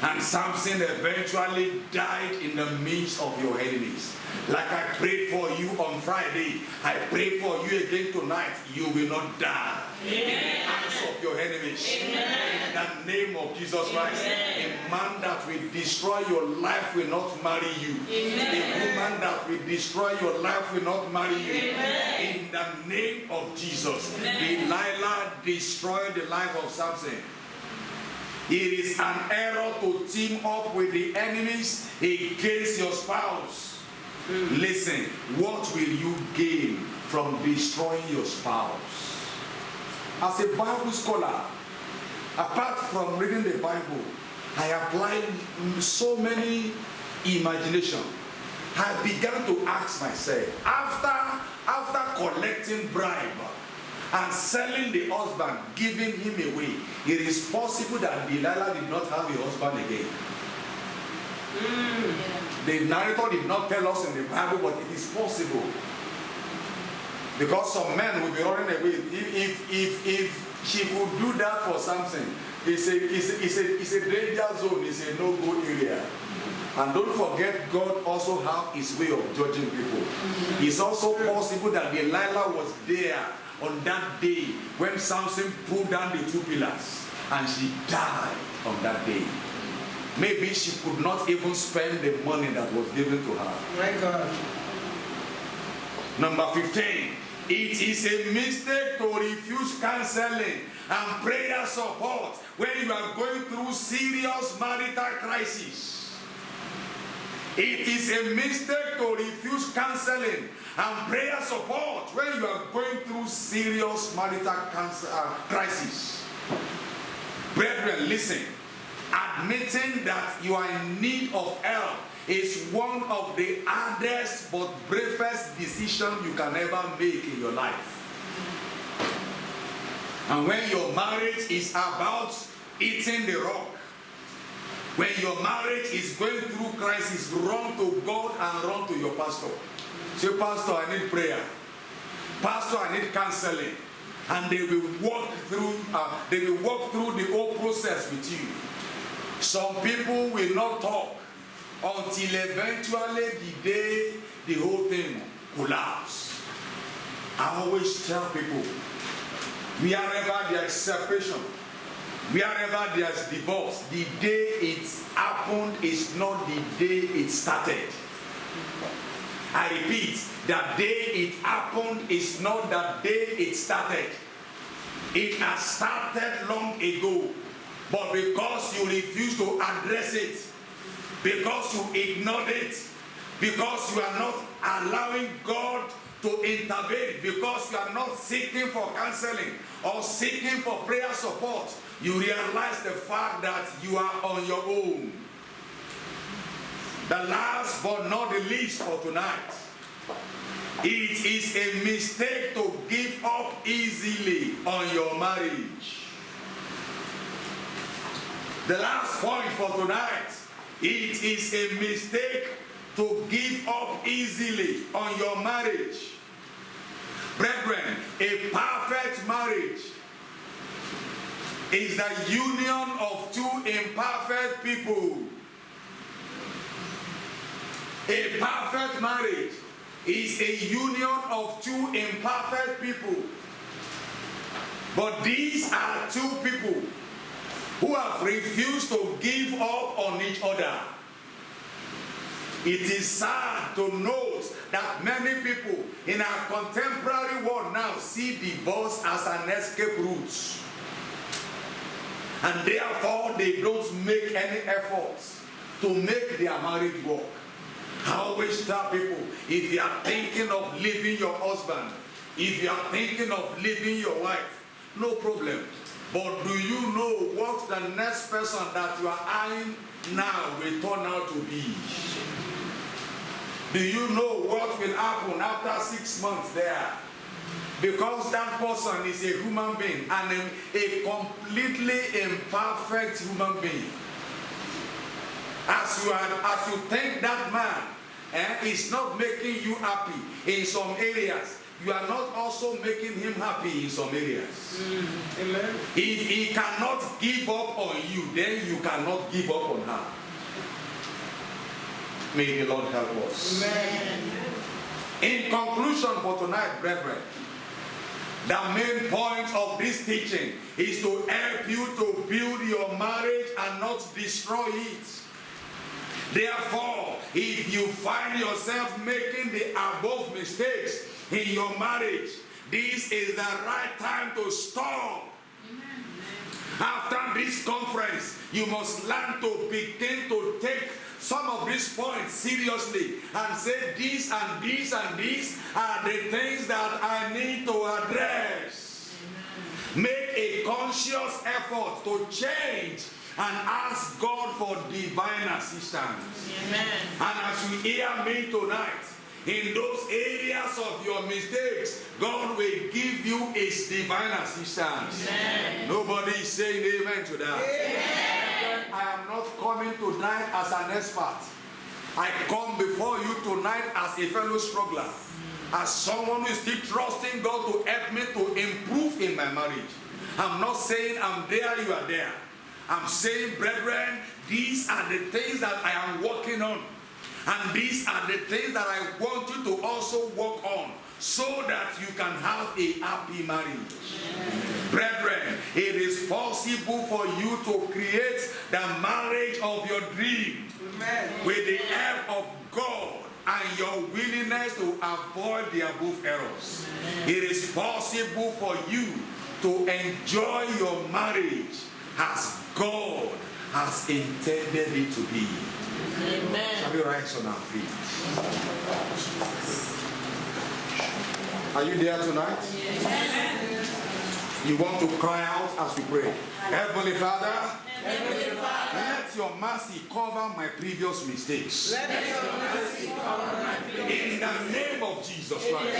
And Samson eventually died in the midst of your enemies. Like I prayed for you on Friday, I pray for you again tonight. You will not die in the hands of your enemies. In the name of Jesus Christ. A man that will destroy your life will not marry you. A woman that will destroy your life will not marry you. In the name of Jesus. Delilah destroyed the life of Samson. It is an error to team up with the enemies against your spouse. Listen, what will you gain from destroying your spouse? As a Bible scholar, apart from reading the Bible, I applied so many imagination. I began to ask myself, after collecting bribe and selling the husband, giving him away, it is possible that Delilah did not have a husband again. The narrator did not tell us in the Bible, but it is possible. Because some men will be running away. If she could do that for something, it's a danger zone, it's a no-go area. And don't forget, God also have his way of judging people. It's also possible that Delilah was there on that day when Samson pulled down the 2 pillars and she died on that day. Maybe she could not even spend the money that was given to her. My God. Number 15. It is a mistake to refuse counseling and prayer support when you are going through serious marital crisis. It is a mistake to refuse counseling and prayer support when you are going through serious marital crisis. Brethren, listen. Admitting that you are in need of help is one of the hardest but bravest decisions you can ever make in your life. And when your marriage is about eating the rock, when your marriage is going through crisis, run to God and run to your pastor. Say, Pastor, I need prayer. Pastor, I need counseling. And they will walk through the whole process with you. Some people will not talk until eventually the day the whole thing collapses. I always tell people, wherever there is separation, wherever there is divorce, the day it happened is not the day it started. I repeat, the day it happened is not the day it started. It has started long ago. But because you refuse to address it, because you ignored it, because you are not allowing God to intervene, because you are not seeking for counseling or seeking for prayer support, you realize the fact that you are on your own. The last but not the least for tonight, it is a mistake to give up easily on your marriage. The last point for tonight, it is a mistake to give up easily on your marriage. Brethren, a perfect marriage is the union of 2 imperfect people. A perfect marriage is a union of 2 imperfect people. But these are 2 people who have refused to give up on each other. It is sad to note that many people in our contemporary world now see divorce as an escape route. And therefore they don't make any efforts to make their marriage work. I always tell people, if you are thinking of leaving your husband, if you are thinking of leaving your wife, no problem. But do you know what the next person that you are eyeing now will turn out to be? Do you know what will happen after 6 months there? Because that person is a human being and a completely imperfect human being. As you think that man is not making you happy in some areas, you are not also making him happy in some areas. Amen. If he cannot give up on you, then you cannot give up on her. May the Lord help us. Amen. In conclusion for tonight, brethren, the main point of this teaching is to help you to build your marriage and not destroy it. Therefore, if you find yourself making the above mistakes in your marriage, this is the right time to stop. Amen. After this conference, you must learn to begin to take some of these points seriously and say these and these and these are the things that I need to address. Amen. Make a conscious effort to change and ask God for divine assistance. Amen. And as you hear me tonight, in those areas of your mistakes, God will give you His divine assistance. Amen. Nobody is saying amen to that. Amen. I am not coming tonight as an expert. I come before you tonight as a fellow struggler, as someone who is still trusting God to help me to improve in my marriage. I'm not saying I'm there, you are there. I'm saying, brethren, these are the things that I am working on. And these are the things that I want you to also work on, so that you can have a happy marriage. Brethren, it is possible for you to create the marriage of your dream. With the help of God and your willingness to avoid the above errors. It is possible for you to enjoy your marriage as God has intended it to be. Amen. Shall we rise on our feet? Are you there tonight? Yes. You want to cry out as we pray. Heavenly Father, Heavenly Father, let your mercy cover my previous mistakes. Let your mercy cover my In the name of Jesus Christ.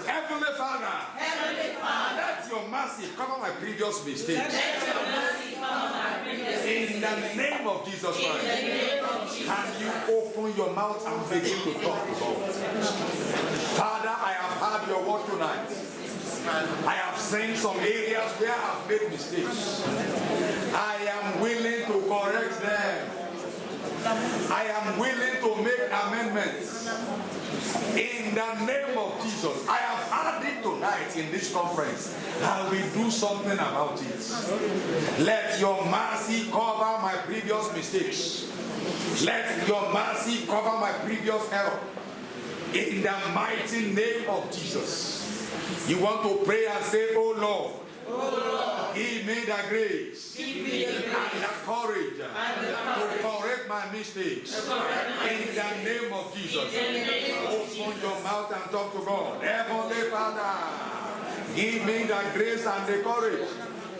Heavenly Father, let your mercy cover my previous mistakes. In the name of Jesus Christ. Can you open your mouth and begin to talk to God? Father, I have heard your word tonight. I have seen some areas where I have made mistakes. I am willing to correct them. I am willing to make amendments. In the name of Jesus, I have heard it tonight in this conference. I will do something about it. Let your mercy cover my previous mistakes. Let your mercy cover my previous error. In the mighty name of Jesus. You want to pray and say, oh Lord, give me the grace and the courage to correct my mistakes. In the name of Jesus. Open your mouth and talk to God. Heavenly Father, give me the grace and the courage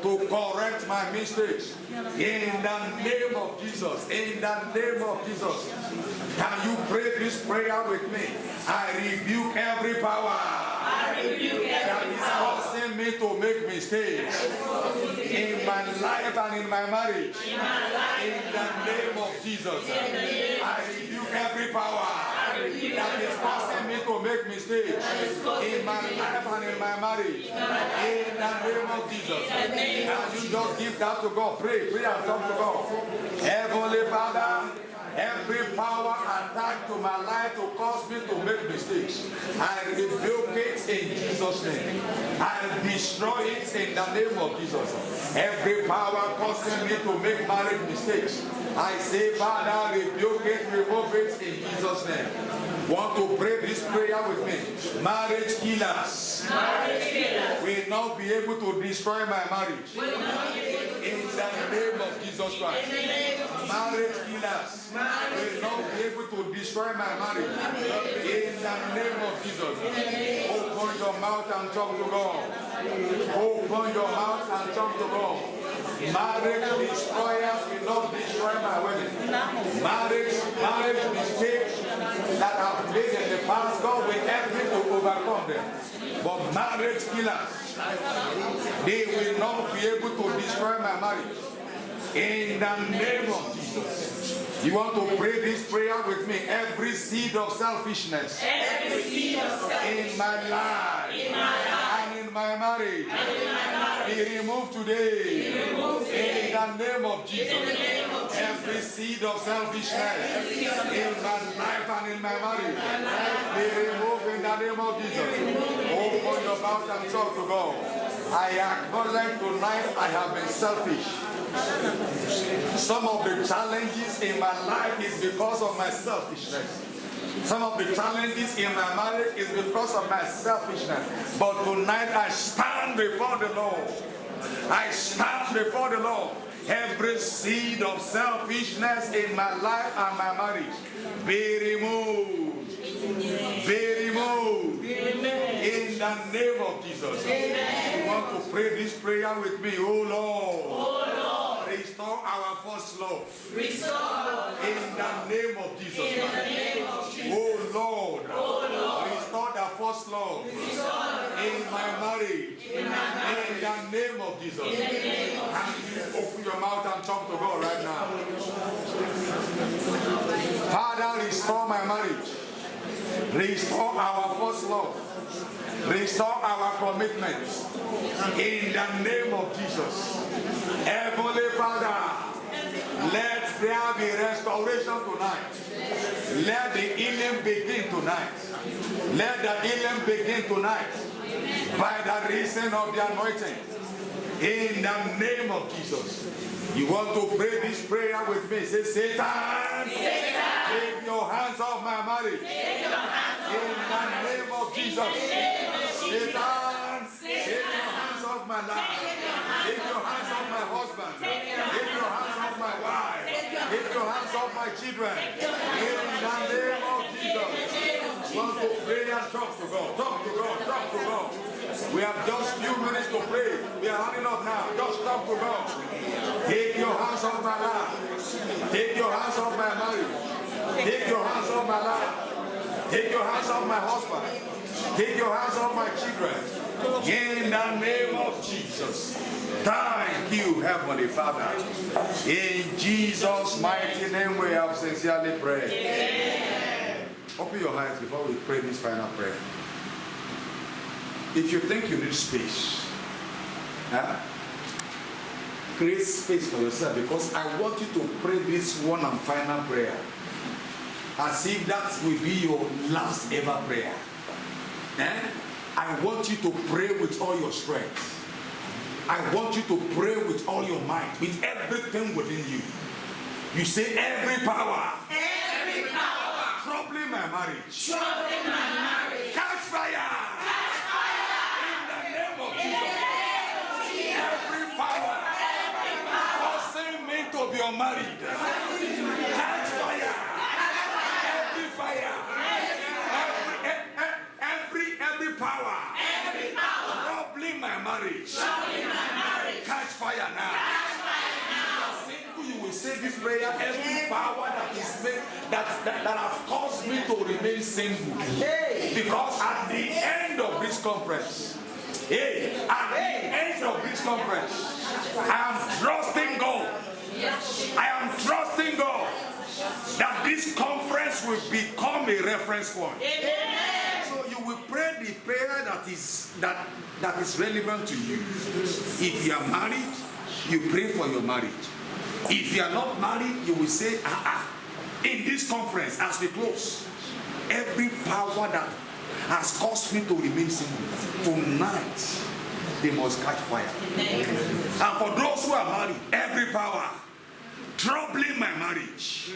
to correct my mistakes. In the name of Jesus. In the name of Jesus. Can you pray this prayer with me? I rebuke every power that is causing me to make mistakes in my life and in my marriage. In the name of Jesus. I rebuke every power that is causing me to make mistakes in my life and in my marriage. In the name of Jesus. Can you just give that to God? Pray and talk to God. Heavenly Father, every power attached to my life to cause me to make mistakes, I rebuke it in Jesus' name. I destroy it in the name of Jesus. Every power causing me to make marriage mistakes, I say, Father, rebuke it, remove it in Jesus' name. Want to pray this prayer with me? Marriage killers will not be able to destroy my marriage. In the name of Jesus Christ. Marriage killers will not be able to destroy my marriage. In the name of Jesus. Open your mouth and talk to God. Open your mouth and talk to God. Marriage destroyers will not destroy my wedding. Marriage mistakes that I've made in the past, God will help me to overcome them. But marriage killers, they will not be able to destroy my marriage. In the name of Jesus. You want to pray this prayer with me? Every seed of selfishness in my life and in my marriage be removed today. In the name of Jesus. Every seed of selfishness in my life and in my marriage be removed in the name of Jesus. Open your mouth and talk to God. I acknowledge tonight I have been selfish. Some of the challenges in my life is because of my selfishness. Some of the challenges in my marriage is because of my selfishness. But tonight I stand before the Lord. I stand before the Lord. Every seed of selfishness in my life and my marriage be removed. Be removed. In the name of Jesus. You want to pray this prayer with me? Oh Lord. restore our first love. Restore. In the name of Jesus. In the name of Jesus. Oh Lord. Oh Lord. Restore the first love. In my marriage. In the name of Jesus. In the name of And open your mouth and talk to God right now. Father, restore my marriage. Restore our first love. Restore our commitments. In the name of Jesus. Heavenly Father, let there be restoration tonight. Let the healing begin tonight. Let the healing begin tonight. By the reason of the anointing. In the name of Jesus. You want to pray this prayer with me? Say, Satan, take your hands off my marriage. In the name of Jesus. Satan, take your hands off my life. Take your hands off my husband. Take your hands off my wife. Take your hands off my children. In the name of Jesus. Want to pray and talk to God. Talk to God. Talk to God. We have just few minutes to pray. We are running up now. Just talk to God. Take your hands off my life. Take your hands off my marriage. Take your hands off my life. Take your hands off my husband. Take your hands off my children. In the name of Jesus. Thank you, Heavenly Father. In Jesus' mighty name we have sincerely prayed. Open your eyes before we pray this final prayer. If you think you need space, create space for yourself, because I want you to pray this one and final prayer as if that will be your last ever prayer. I want you to pray with all your strength. I want you to pray with all your might, with everything within you. You say, every power troubling my marriage, catch fire. In the name of Jesus. Every power causing me to be unmarried, catch fire. Every fire. Every power troubling my marriage, catch fire now. You will say this prayer. Every power that is made that has caused me to remain single, because at the end of this conference, I am trusting God. I am trusting God that this conference will become a reference point. So you will pray the prayer that is relevant to you. If you are married, you pray for your marriage. If you are not married, you will say, in this conference, as we close, every power that has caused me to remain single, tonight, they must catch fire. And for those who are married, every power troubling my marriage,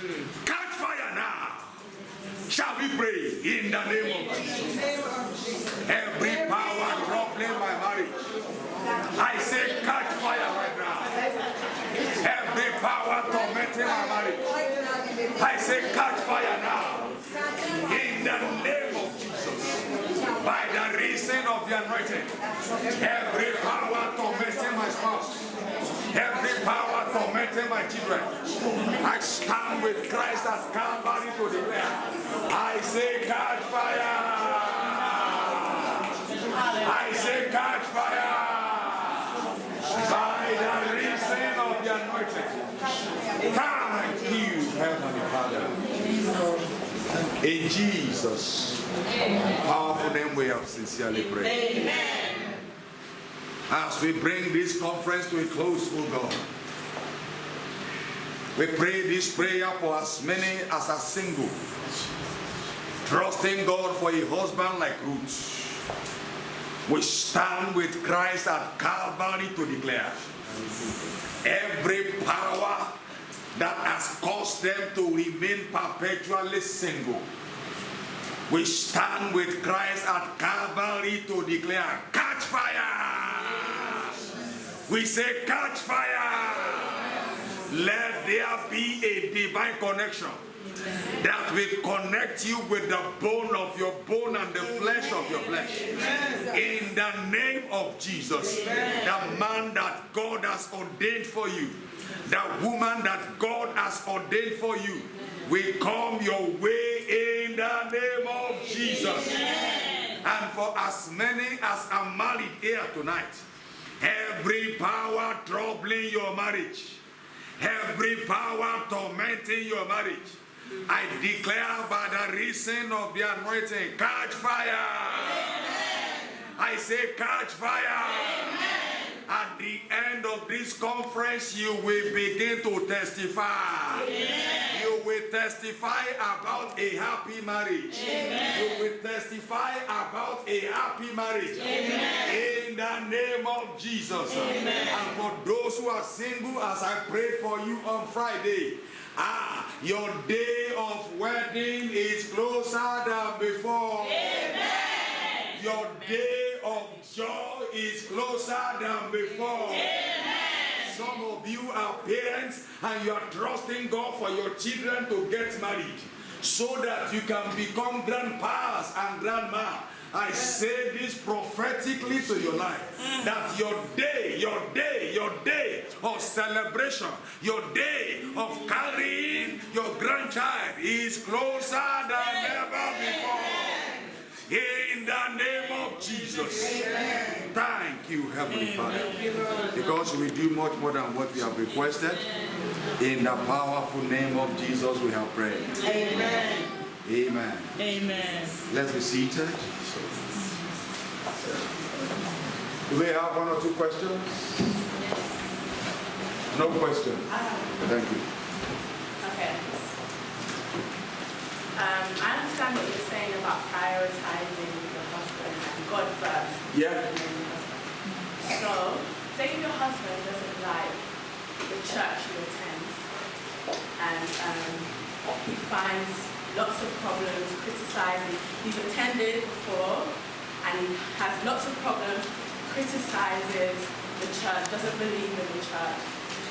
catch fire now. Shall we pray in the name of Jesus? Every power troubling my marriage, I say catch fire right now. Every power tormenting my marriage, I say catch fire now. In the name of Jesus, by the reason of the anointing, every power tormenting my spouse, every power tormenting my children, I stand with Christ as Calvary to declare, I say catch fire. I say catch fire. By the reason of the anointing. Thank you, Heavenly Father. In Jesus' powerful name we have sincerely prayed. Amen. As we bring this conference to a close, O God, we pray this prayer for as many as are single, trusting God for a husband like Ruth. We stand with Christ at Calvary to declare, every power that has caused them to remain perpetually single, we stand with Christ at Calvary to declare, catch fire. We say catch fire. Let there be a divine connection that will connect you with the bone of your bone and the flesh of your flesh. In the name of Jesus, the man that God has ordained for you, the woman that God has ordained for you, will come your way in the name of Jesus. And for as many as are married here tonight, every power troubling your marriage, every power tormenting your marriage, I declare by the reason of the anointing, catch fire. Amen. I say catch fire. Amen. At the end of this conference, you will begin to testify. Amen. You will testify about a happy marriage. Amen. You will testify about a happy marriage. Amen. In the name of Jesus. Amen. And for those who are single, as I prayed for you on Friday, your day of wedding is closer than before. Amen. Your day of joy is closer than before. Amen. Some of you are parents and you are trusting God for your children to get married so that you can become grandpas and grandma. I say this prophetically to your life, that your day of celebration, your day of carrying your grandchild is closer than ever before. In the name of Jesus. Amen. Thank you, Heavenly Father, because we do much more than what we have requested. In the powerful name of Jesus we have prayed. Amen. Amen. Amen. Let's be seated. Do we have one or two questions? No questions. Thank you. Okay. I understand what you're saying about prioritizing your husband and God first. Yeah. So, say if your husband doesn't like the church you attend, and he finds lots of problems, criticizing. He's attended before, and he has lots of problems, criticizes the church, doesn't believe in the church,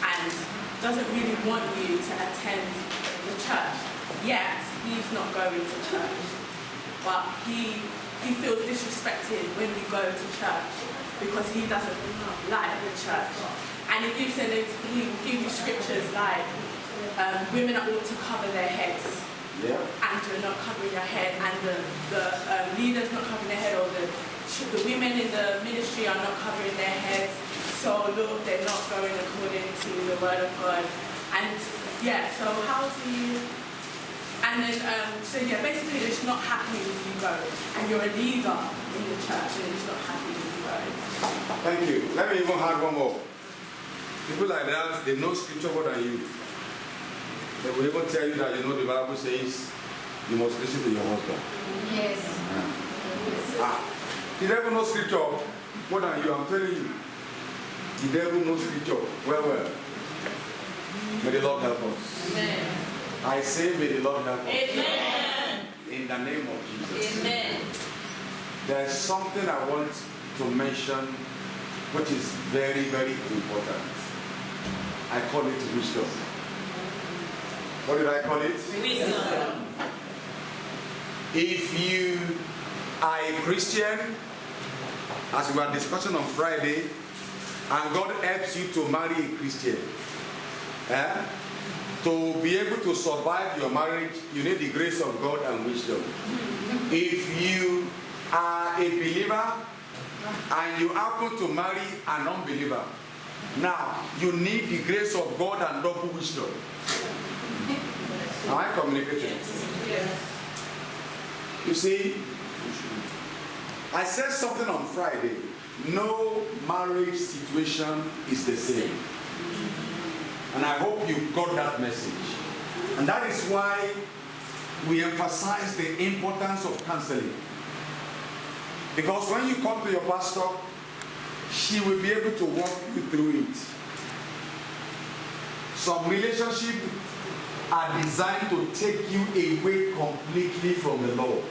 and doesn't really want you to attend the church. Yet, he's not going to church. But he feels disrespected when you go to church because he doesn't like the church. And he will give you scriptures like, women are ought to cover their heads. Yeah. And you're not covering your head, and the leaders not covering their head, or the women in the ministry are not covering their heads. So look, they're not going according to the word of God. And yeah, so how do you? And then so yeah, basically they're just not happy with you going, and you're a leader in the church, and they're just not happy with you going. Thank you. Let me even add one more. People like that, they know scripture more than you. They will even tell you that the Bible says you must listen to your husband. Yes. The devil knows scripture more than you, I'm telling you. The devil knows scripture well. May the Lord help us. Amen. I say may the Lord help us. Amen. In the name of Jesus. Amen. There's something I want to mention which is very, very important. I call it wisdom. What did I call it? Wisdom. If you are a Christian, as we were discussing on Friday, and God helps you to marry a Christian, to be able to survive your marriage, you need the grace of God and wisdom. If you are a believer and you happen to marry an unbeliever, now you need the grace of God and double wisdom. Am I communicating? Yes. You see, I said something on Friday. No marriage situation is the same. And I hope you got that message. And that is why we emphasize the importance of counseling. Because when you come to your pastor, she will be able to walk you through it. Some relationships are designed to take you away completely from the Lord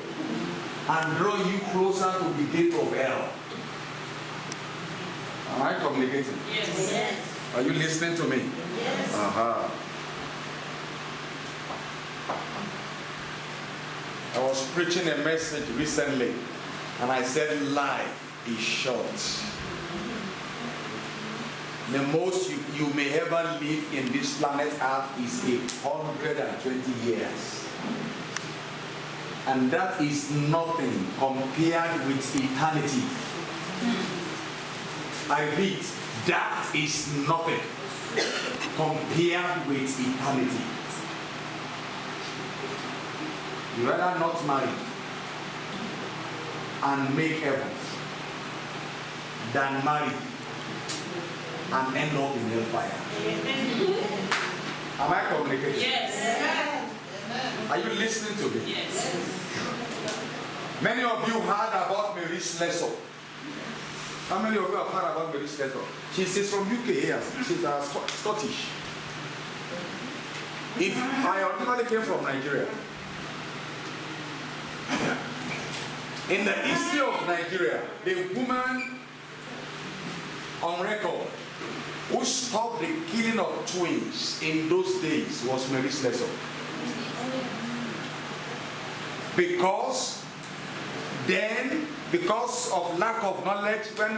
and draw you closer to the gate of hell. Am I communicating? Yes. Are you listening to me? Yes. Uh-huh. I was preaching a message recently, and I said life is short. The most you may ever live in this planet Earth is 120 years. And that is nothing compared with eternity. I repeat, that is nothing compared with eternity. You rather not marry and make heavens than marry and end up in hellfire. Am I communicating? Yes. Are you listening to me? Yes. Many of you heard about Mary Slessor. How many of you have heard about Mary Slessor? She's from UK here. She's Scottish. If I originally came from Nigeria, in the history of Nigeria, the woman on record who stopped the killing of twins in those days was Mary Slessor. Because then, because of lack of knowledge, when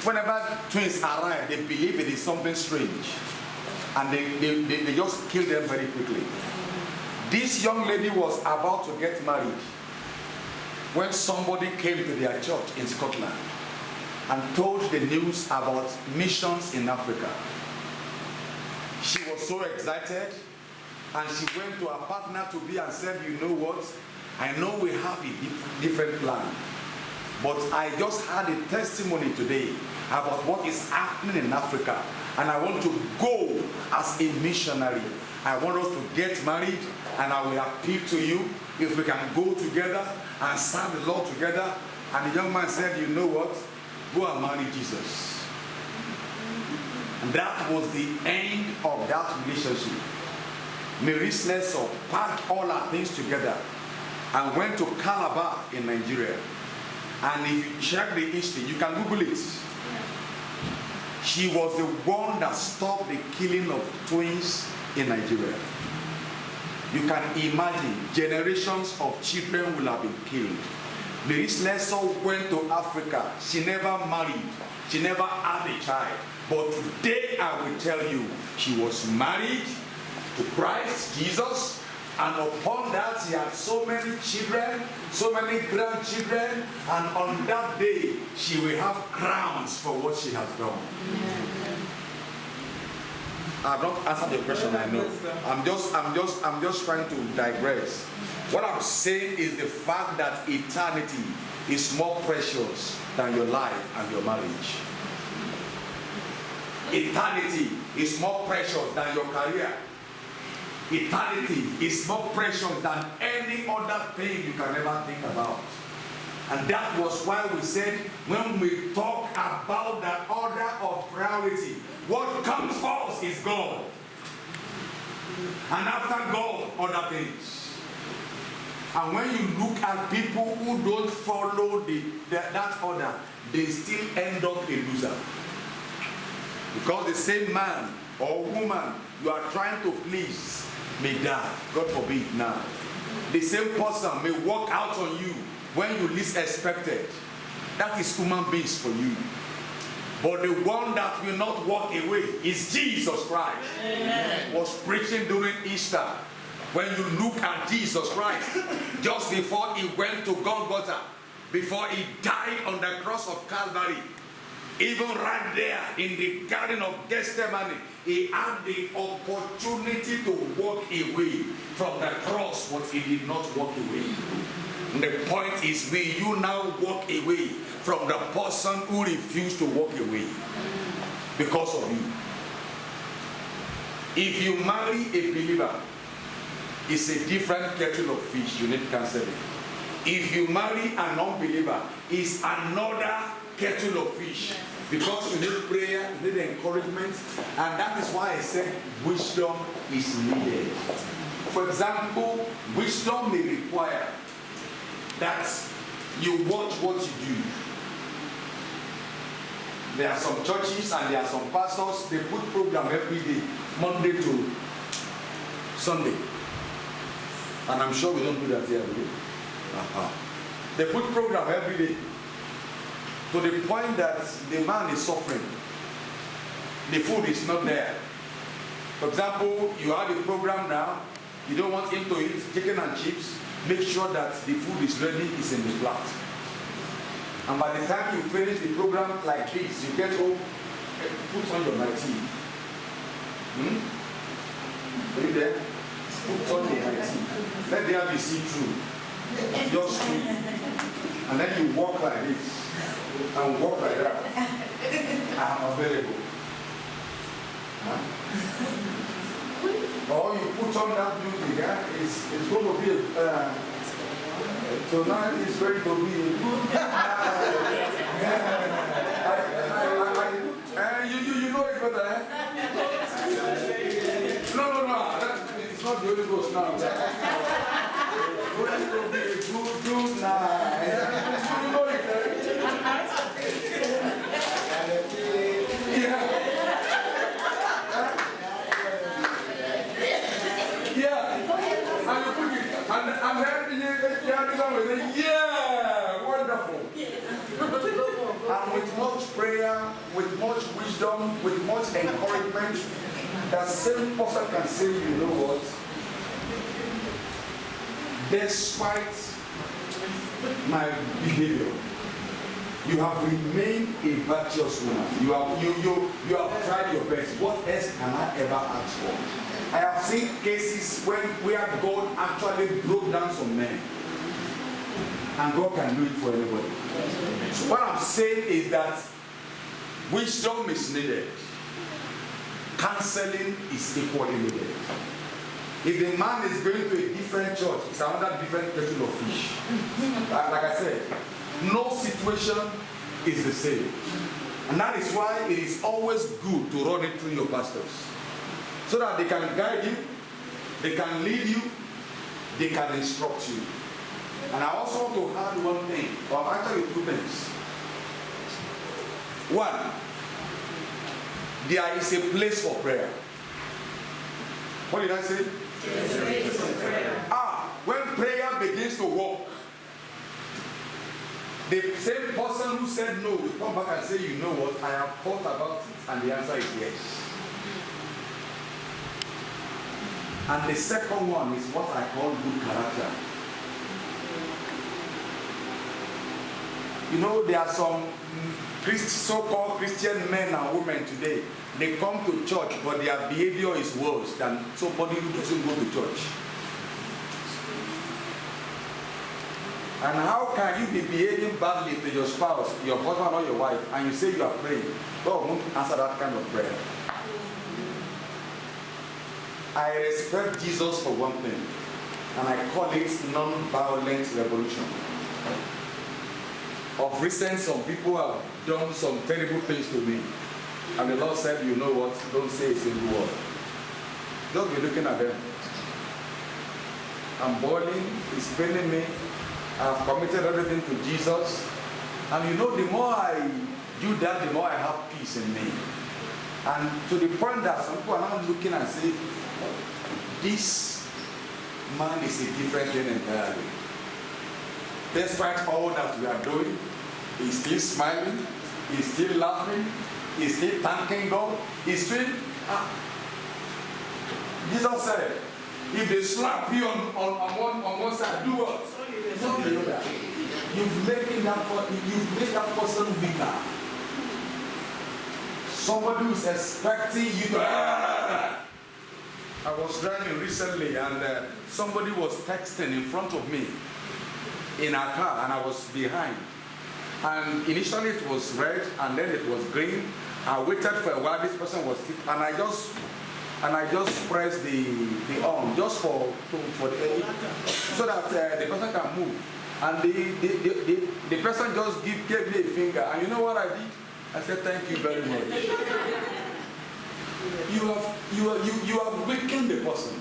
whenever twins arrive, they believe it is something strange, and they just kill them very quickly. This young lady was about to get married when somebody came to their church in Scotland and told the news about missions in Africa. She was so excited, and she went to her partner to be and said, you know what, I know we have a different plan, but I just had a testimony today about what is happening in Africa, and I want to go as a missionary. I want us to get married, and I will appeal to you if we can go together and serve the Lord together. And the young man said, you know what, go and marry Jesus. And that was the end of that relationship. Mary Slessor packed all her things together and went to Calabar in Nigeria. And if you check the history, you can Google it. She was the one that stopped the killing of twins in Nigeria. You can imagine generations of children will have been killed. Mary Slessor went to Africa. She never married. She never had a child. But today I will tell you, she was married to Christ Jesus, and upon that she had so many children, so many grandchildren, and on that day she will have crowns for what she has done. I have not answered your question, I know. I'm just trying to digress. What I'm saying is the fact that eternity is more precious than your life and your marriage. Eternity is more precious than your career. Eternity is more precious than any other thing you can ever think about. And that was why we said, when we talk about the order of priority, what comes first is God. And after God, other things. And when you look at people who don't follow that order, they still end up a loser. Because the same man or woman you are trying to please may die, God forbid now. The same person may walk out on you when you least expect it. That is human beings for you. But the one that will not walk away is Jesus Christ. Amen. Was preaching during Easter. When you look at Jesus Christ, just before he went to Golgotha, before he died on the cross of Calvary, even right there in the Garden of Gethsemane, he had the opportunity to walk away from the cross, but he did not walk away. And the point is, will you now walk away from the person who refused to walk away because of you? If you marry a believer, it's a different kettle of fish. You need counseling. If you marry an unbeliever, it's another kettle of fish. Because you need prayer, you need encouragement, and that is why I said wisdom is needed. For example, wisdom may require that you watch what you do. There are some churches and there are some pastors, they put program every day, Monday to Sunday. And I'm sure we don't do that here, do we? They put program every day to the point that the man is suffering. The food is not there. For example, you have a program now, you don't want him to eat chicken and chips, make sure that the food is ready, is in the flat. And by the time you finish the program like this, you get home, put on your nightie. Are you there? Put on your nightie. Let there be see-through. Just sleep. And then you walk like this. And walk like that. I'm available. Or you put on that music, it's going to be tonight is going to be a good you know it better, eh? No, it's not the Holy Ghost now. It's going to be a good night. You know it, eh? And I'm happy yeah, wonderful. And with much prayer, with much wisdom, with much encouragement, that same person can say, you know what? Despite my behavior, you have remained a virtuous woman. You have tried your best. What else can I ever ask for? I have seen cases where God actually broke down some men. And God can do it for anybody. So what I'm saying is that wisdom is needed. Counseling is equally needed. If the man is going to a different church, it's another different kettle of fish. Like I said, no situation is the same. And that is why it is always good to run it through your pastors. So that they can guide you, they can lead you, they can instruct you. And I also want to add one thing, or actually two things. One, there is a place for prayer. What did I say? When prayer begins to work, the same person who said no will come back and say, you know what, I have thought about it, and the answer is yes. And the second one is what I call good character. You know, there are some so-called Christian men and women today. They come to church, but their behavior is worse than somebody who doesn't go to church. And how can you be behaving badly to your spouse, your husband or your wife, and you say you are praying? God won't answer that kind of prayer. I respect Jesus for one thing, and I call it non-violent revolution. Of recent, some people have done some terrible things to me, and the Lord said, you know what, don't say a single word. Just be looking at them. I'm boiling, it's paining me, I've committed everything to Jesus, and you know, the more I do that, the more I have peace in me. And to the point that some people are now looking and say, this man is a different thing entirely. Despite all that we are doing, he's still smiling, he's still laughing, he's still thanking God, he's still... Jesus said, if they slap you on one side, do what? Don't do that. You've made that person weaker. Somebody who's expecting you to... I was driving recently and somebody was texting in front of me in a car and I was behind. And initially it was red and then it was green. I waited for a while, this person was hit, and I just pressed the on just for the so that the person can move. And the person just gave me a finger, and you know what I did? I said, thank you very much. You have weakened the person.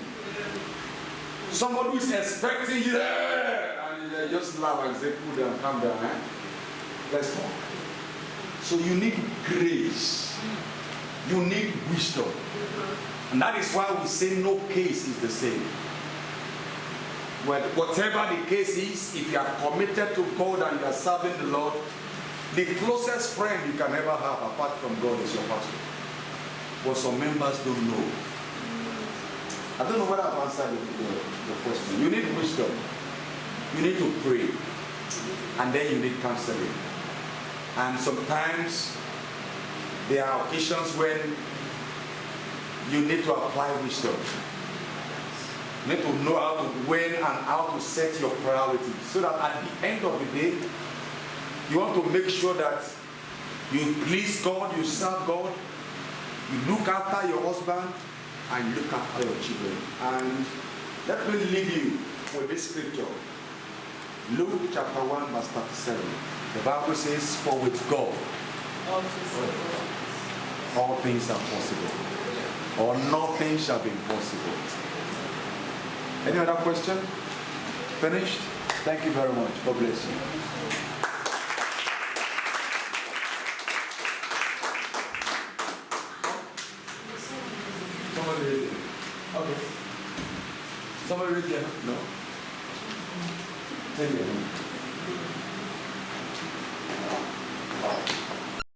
Somebody who is expecting you, and you just laugh and say, cool down, calm down, eh? Let's talk. So you need grace. You need wisdom. And that is why we say no case is the same. Well, whatever the case is, if you are committed to God and you are serving the Lord, the closest friend you can ever have apart from God is your pastor. But some members don't know. I don't know whether I've answered the question. You need wisdom. You need to pray. And then you need counseling. And sometimes there are occasions when you need to apply wisdom. You need to know how to when and how to set your priorities. So that at the end of the day, you want to make sure that you please God, you serve God, you look after your husband, and you look after your children. And let me leave you with this scripture. Luke chapter 1 verse 37. The Bible says, for with God all things are possible, or nothing shall be impossible. Any other question? Finished? Thank you very much. God bless you. Somebody read it. Okay. Somebody read it. No. Tell me.